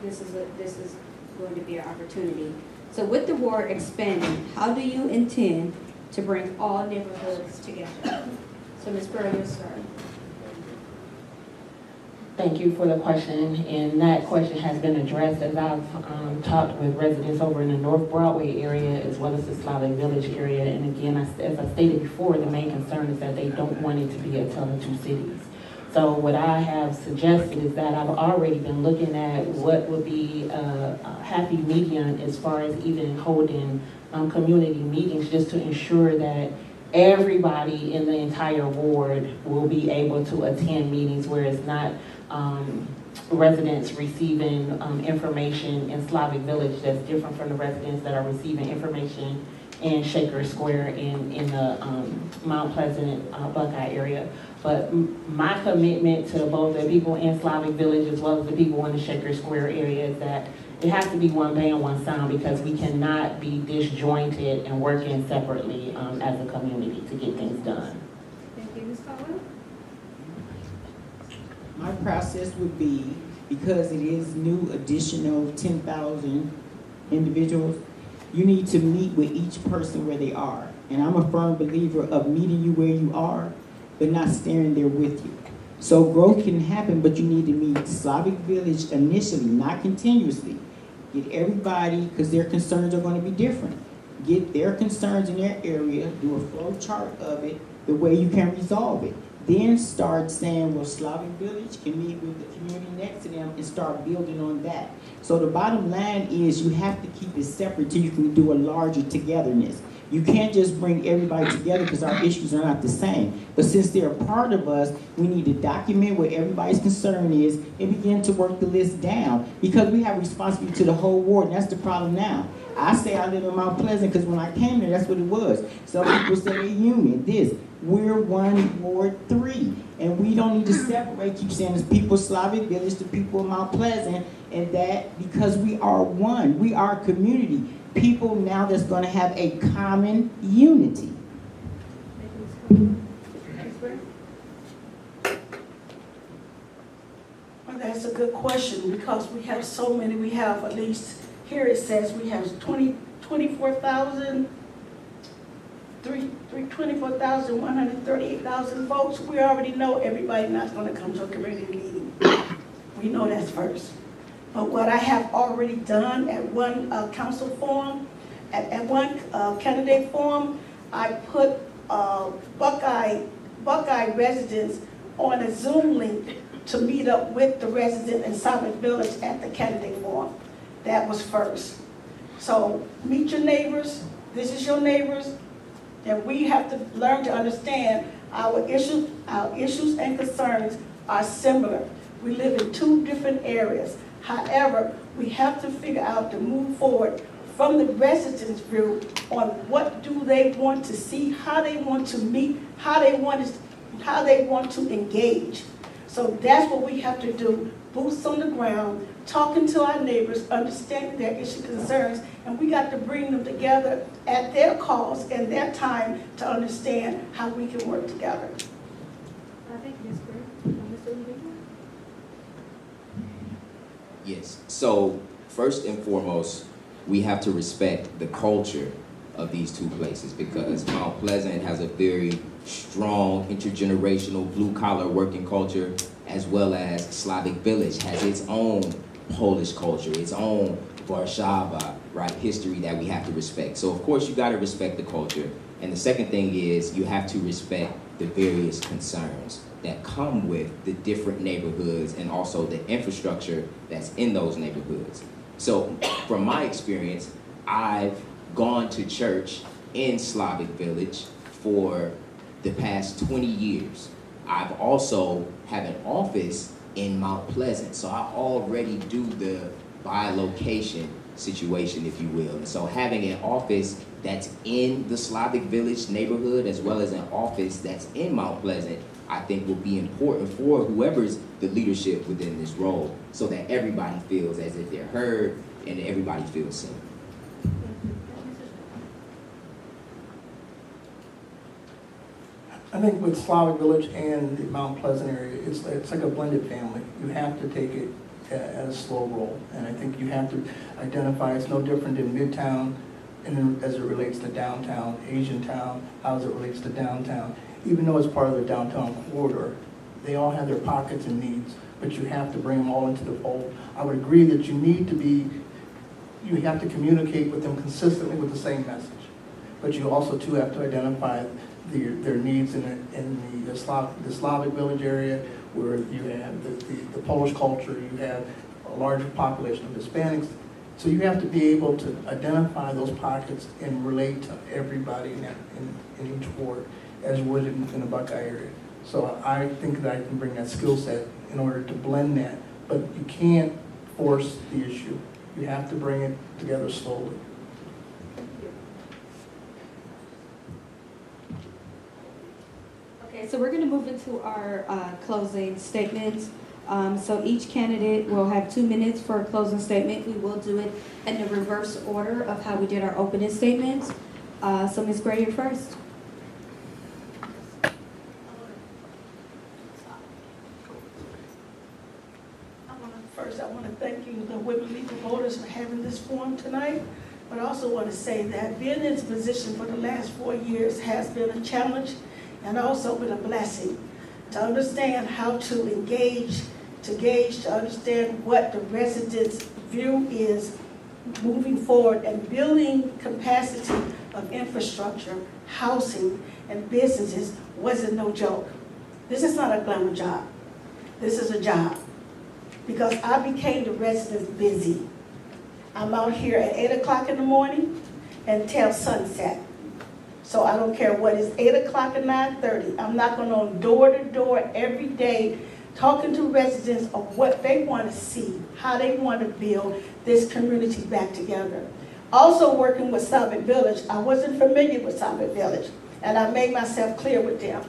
this is going to be an opportunity. So with the ward expanding, how do you intend to bring all neighborhoods together? So Ms. Burr, you'll start. Thank you for the question, and that question has been addressed as I've talked with residents over in the North Broadway area as well as the Slavic Village area. And again, as I stated before, the main concern is that they don't want it to be a tale of 2 cities. So what I have suggested is that I've already been looking at what would be a happy medium as far as even holding community meetings, just to ensure that everybody in the entire ward will be able to attend meetings where it's not residents receiving information in Slavic Village that's different from the residents that are receiving information in Shaker Square in the Mount Pleasant, Buckeye area. But my commitment to both the people in Slavic Village as well as the people in the Shaker Square area is that it has to be one band, one sound, because we cannot be disjointed and working separately as a community to get things done. Thank you, Ms. Caldwell. My process would be, because it is new additional 10,000 individuals, you need to meet with each person where they are. And I'm a firm believer of meeting you where you are, but not staying there with you. So growth can happen, but you need to meet Slavic Village initially, not continuously. Get everybody, because their concerns are going to be different. Get their concerns in their area, do a flow chart of it, the way you can resolve it. Then start saying, well, Slavic Village can meet with the community next to them and start building on that. So the bottom line is you have to keep it separate till you can do a larger togetherness. You can't just bring everybody together because our issues are not the same. But since they're a part of us, we need to document what everybody's concern is and begin to work the list down, because we have responsibility to the whole ward, and that's the problem now. I say I live in Mount Pleasant because when I came there, that's what it was. Some people say they're union, this. We're one Ward 3, and we don't need to separate, keep saying it's people Slavic Village to people of Mount Pleasant, and that because we are one, we are a community. People now that's going to have a common unity. Well, that's a good question, because we have so many. We have at least, here it says we have 24,138,000 folks. We already know everybody not going to come to a community meeting. We know that's first. But what I have already done at one council forum, at one candidate forum, I put Buckeye residents on a Zoom link to meet up with the resident in Slavic Village at the candidate forum. That was first. So meet your neighbors. This is your neighbors. And we have to learn to understand our issues and concerns are similar. We live in two different areas. However, we have to figure out to move forward from the residents' view on what do they want to see, how they want to meet, how they want to engage. So that's what we have to do, boots on the ground, talking to our neighbors, understanding their issue concerns, and we got to bring them together at their cost and their time to understand how we can work together. Thank you, Ms. Green. Mr. LWV? Yes, so first and foremost, we have to respect the culture of these two places, because Mount Pleasant has a very strong intergenerational blue-collar working culture, as well as Slavic Village has its own Polish culture, its own Warszawa, right, history that we have to respect. So of course you gotta respect the culture. And the second thing is you have to respect the various concerns that come with the different neighborhoods and also the infrastructure that's in those neighborhoods. So from my experience, I've gone to church in Slavic Village for the past 20 years. I've also have an office in Mount Pleasant, so I already do the bi-location situation, if you will. And so having an office that's in the Slavic Village neighborhood as well as an office that's in Mount Pleasant, I think will be important for whoever's the leadership within this role, so that everybody feels as if they're heard and everybody feels seen. I think with Slavic Village and the Mount Pleasant area, it's like a blended family. You have to take it at a slow roll, and I think you have to identify it's no different in Midtown and as it relates to downtown, Asian Town, how as it relates to downtown. Even though it's part of the downtown corridor, they all have their pockets and needs, but you have to bring them all into the fold. I would agree that you have to communicate with them consistently with the same message, but you also too have to identify their needs in the Slavic Village area. where you have the Polish culture, you have a larger population of Hispanics. So you have to be able to identify those pockets and relate to everybody in each ward, as would in the Buckeye area. So I think that I can bring that skill set in order to blend that, but you can't force the issue. You have to bring it together slowly. Okay, so we're going to move into our closing statements. So each candidate will have 2 minutes for a closing statement. We will do it in the reverse order of how we did our opening statements. So Ms. Gray, you're first. I want to thank you, the Women Legal Voters, for having this forum tonight. But I also want to say that being in this position for the last 4 years has been a challenge and also been a blessing to understand how to engage, to understand what the residents' view is moving forward, and building capacity of infrastructure, housing, and businesses wasn't no joke. This is not a glamour job. This is a job. Because I became the residents busy. I'm out here at 8 o'clock in the morning until sunset. So I don't care what is 8 o'clock or 9:30. I'm not going on door to door every day talking to residents of what they want to see, how they want to build this community back together. Also working with Southwick Village, I wasn't familiar with Southwick Village, and I made myself clear with them.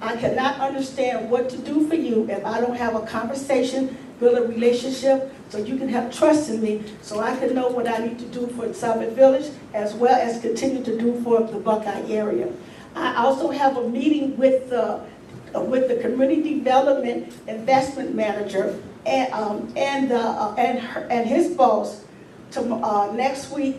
I cannot understand what to do for you if I don't have a conversation, build a relationship, so you can have trust in me, so I can know what I need to do for Southwick Village, as well as continue to do for the Buckeye area. I also have a meeting with the Community Development Investment Manager and his boss next week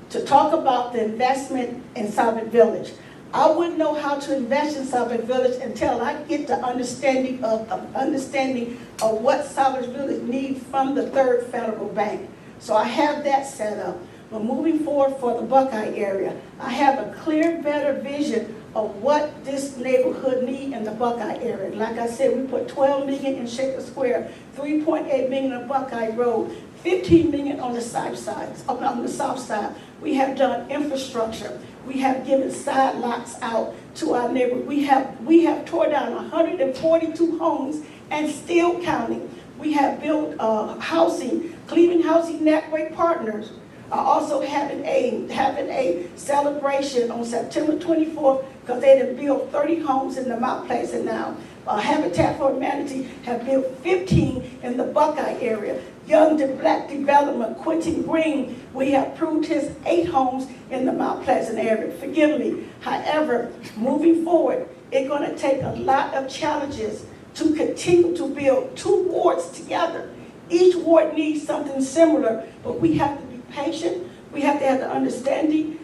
to talk about the investment in Southwick Village. I wouldn't know how to invest in Southwick Village until I get the understanding of what Southwick Village needs from the Third Federal Bank. So I have that set up. But moving forward for the Buckeye area, I have a clear, better vision of what this neighborhood needs in the Buckeye area. Like I said, we put $12 million in Shaker Square, $3.8 million on Buckeye Road, $15 million on the south side. We have done infrastructure. We have given side lots out to our neighborhood. We have tore down 142 homes and still counting. We have built housing. Cleveland Housing Network Partners are also having a celebration on September 24th because they have built 30 homes in the Mount Pleasant now. Habitat for Humanity have built 15 in the Buckeye area. Young to Black Development, Quentin Green, we have approved his 8 homes in the Mount Pleasant area. Forgive me. However, moving forward, it's going to take a lot of challenges to continue to build 2 wards together. Each ward needs something similar, but we have to be patient. We have to have the understanding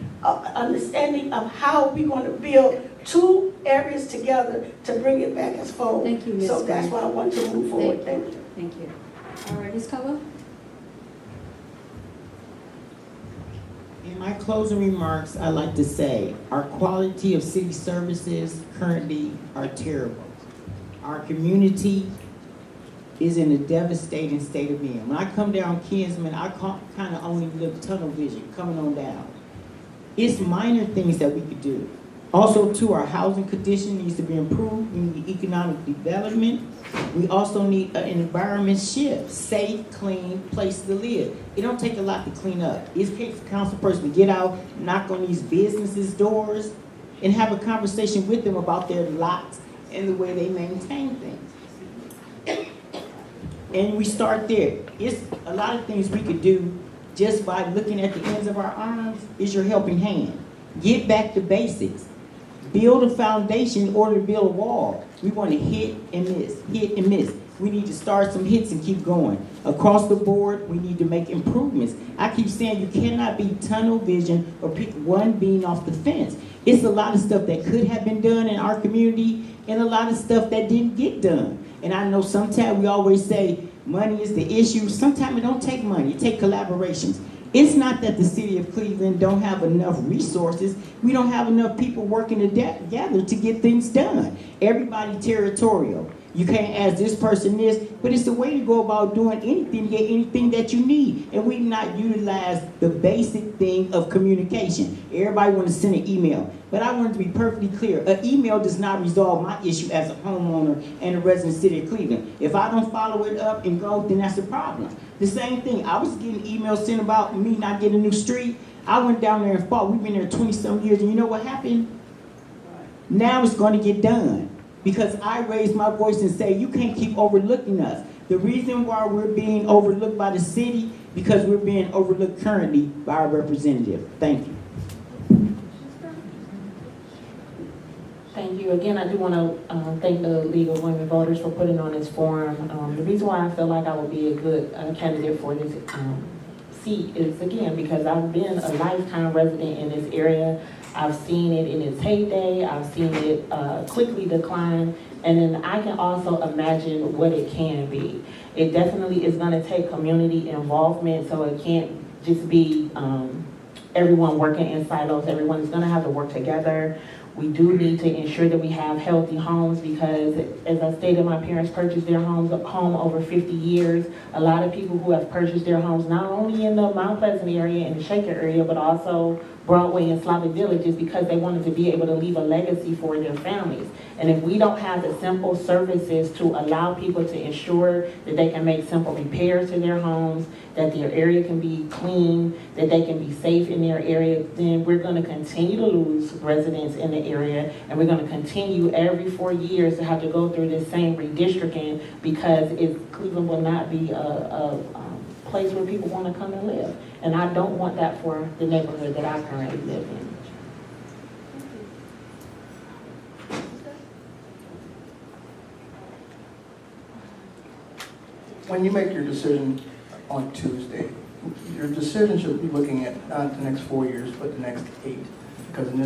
of how we're going to build 2 areas together to bring it back as full. Thank you, Ms. So that's why I want to move forward. Thank you. Thank you. All right, Ms. Caldwell? In my closing remarks, I'd like to say our quality of city services currently are terrible. Our community is in a devastating state of being. When I come down Kinsman, I kind of only look tunnel vision coming on down. It's minor things that we could do. Also, too, our housing condition needs to be improved. We need economic development. We also need an environment shift, safe, clean place to live. It don't take a lot to clean up. It takes a council person to get out, knock on these businesses' doors, and have a conversation with them about their lots and the way they maintain things. And we start there. It's a lot of things we could do just by looking at the ends of our arms is your helping hand. Get back to basics. Build a foundation in order to build a wall. We want to hit and miss, hit and miss. We need to start some hits and keep going. Across the board, we need to make improvements. I keep saying you cannot be tunnel vision or pick one beam off the fence. It's a lot of stuff that could have been done in our community and a lot of stuff that didn't get done. And I know sometimes we always say money is the issue. Sometimes it don't take money, it takes collaborations. It's not that the city of Cleveland don't have enough resources. We don't have enough people working together to get things done. Everybody territorial. You can't ask this person this, but it's the way to go about doing anything to get anything that you need. And we've not utilized the basic thing of communication. Everybody wants to send an email, but I want it to be perfectly clear. An email does not resolve my issue as a homeowner and a resident city of Cleveland. If I don't follow it up and go, then that's a problem. The same thing, I was getting emails sent about me not getting a new street. I went down there and fought. We've been there 20-some years, and you know what happened? Now it's going to get done. Because I raised my voice and say, you can't keep overlooking us. The reason why we're being overlooked by the city, because we're being overlooked currently by our representative. Thank you. Thank you. Again, I do want to thank the League of Women Voters for putting on this forum. The reason why I feel like I would be a good candidate for this seat is, again, because I've been a lifetime resident in this area. I've seen it in its heyday. I've seen it quickly decline. And then I can also imagine what it can be. It definitely is going to take community involvement, so it can't just be everyone working in silos. Everyone's going to have to work together. We do need to ensure that we have healthy homes because, as I stated, my parents purchased their home over 50 years. A lot of people who have purchased their homes not only in the Mount Pleasant area and the Shaker area, but also Broadway and Slavic villages because they wanted to be able to leave a legacy for their families. And if we don't have the simple services to allow people to ensure that they can make simple repairs to their homes, that their area can be clean, that they can be safe in their area, then we're going to continue to lose residents in the area, and we're going to continue every 4 years to have to go through this same redistricting because Cleveland will not be a place where people want to come and live. And I don't want that for the neighborhood that I currently live in. When you make your decision on Tuesday, your decision should be looking at not the next 4 years, but the next 8. Because in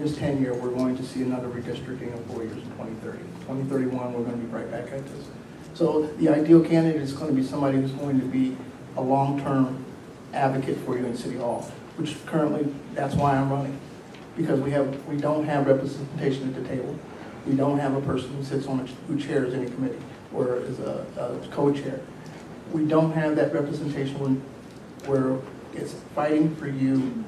this tenure, we're going to see another redistricting of 4 years in 2030. 2031, we're going to be right back at this. So the ideal candidate is going to be somebody who's going to be a long-term advocate for you in City Hall, which currently, that's why I'm running. Because we don't have representation at the table. We don't have a person who sits on, who chairs any committee or is a co-chair. We don't have that representation where it's fighting for you,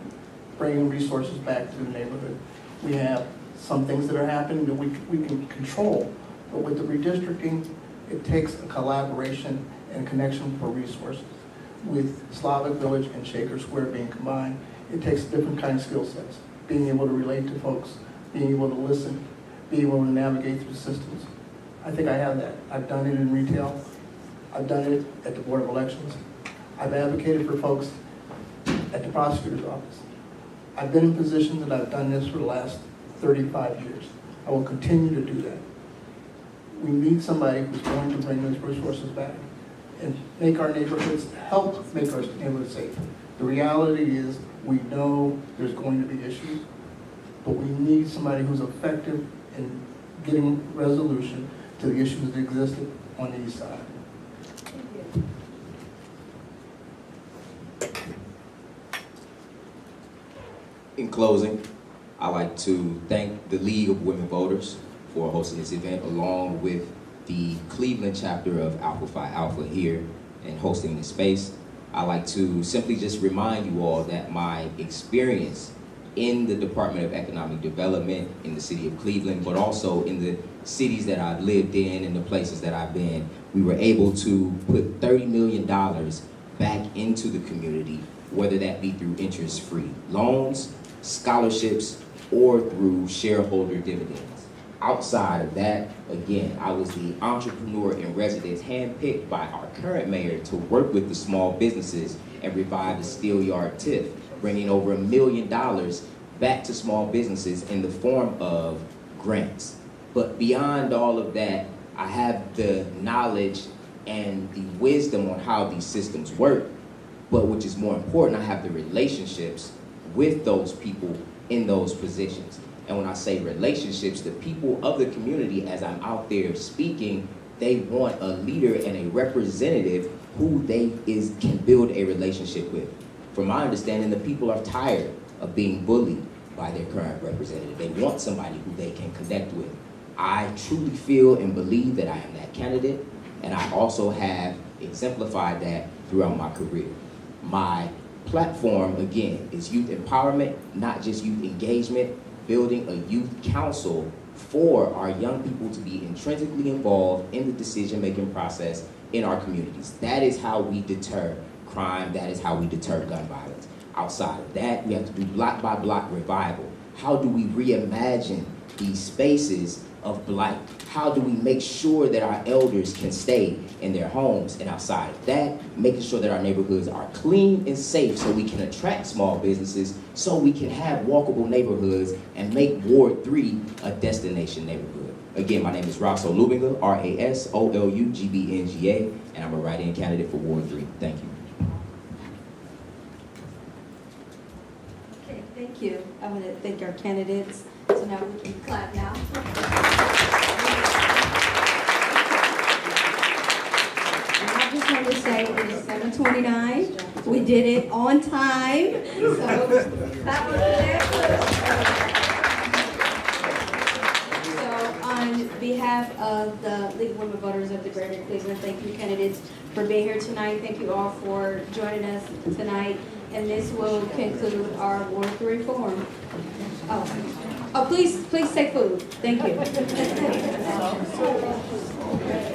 bringing resources back to the neighborhood. We have some things that are happening that we can control, but with the redistricting, it takes a collaboration and connection for resources. With Slavic Village and Shaker Square being combined, it takes different kind of skill sets. Being able to relate to folks, being able to listen, being able to navigate through systems. I think I have that. I've done it in retail. I've done it at the Board of Elections. I've advocated for folks at the prosecutor's office. I've been in positions that I've done this for the last 35 years. I will continue to do that. We need somebody who's going to bring those resources back and make our neighborhoods, help make our neighborhoods safe. The reality is we know there's going to be issues, but we need somebody who's effective in getting resolution to the issues that existed on the east side. In closing, I'd like to thank the League of Women Voters for hosting this event, along with the Cleveland chapter of Alpha Phi Alpha here and hosting this space. I'd like to simply just remind you all that my experience in the Department of Economic Development in the city of Cleveland, but also in the cities that I've lived in and the places that I've been, we were able to put $30 million back into the community, whether that be through interest-free loans, scholarships, or through shareholder dividends. Outside of that, again, I was the entrepreneur in residence handpicked by our current mayor to work with the small businesses and revive the steel yard TIF, bringing over $1 million back to small businesses in the form of grants. But beyond all of that, I have the knowledge and the wisdom on how these systems work, but which is more important, I have the relationships with those people in those positions. And when I say relationships, the people of the community, as I'm out there speaking, they want a leader and a representative who they can build a relationship with. From my understanding, the people are tired of being bullied by their current representative. They want somebody who they can connect with. I truly feel and believe that I am that candidate, and I also have exemplified that throughout my career. My platform, again, is youth empowerment, not just youth engagement, building a youth council for our young people to be intrinsically involved in the decision-making process in our communities. That is how we deter crime. That is how we deter gun violence. Outside of that, we have to do block by block revival. How do we reimagine these spaces of blight? How do we make sure that our elders can stay in their homes? And outside of that, making sure that our neighborhoods are clean and safe so we can attract small businesses, so we can have walkable neighborhoods and make Ward 3 a destination neighborhood. Again, my name is Raso Lubinga, RASOLUGBNGA, and I'm a write-in candidate for Ward 3. Thank you. Okay, thank you. I want to thank our candidates. So now we can clap now. And I just want to say it is 7:29. We did it on time. So that was excellent. So on behalf of the League of Women Voters of the Greater Cleveland, thank you candidates for being here tonight. Thank you all for joining us tonight. And this will conclude our Ward 3 forum. Oh, please take food. Thank you.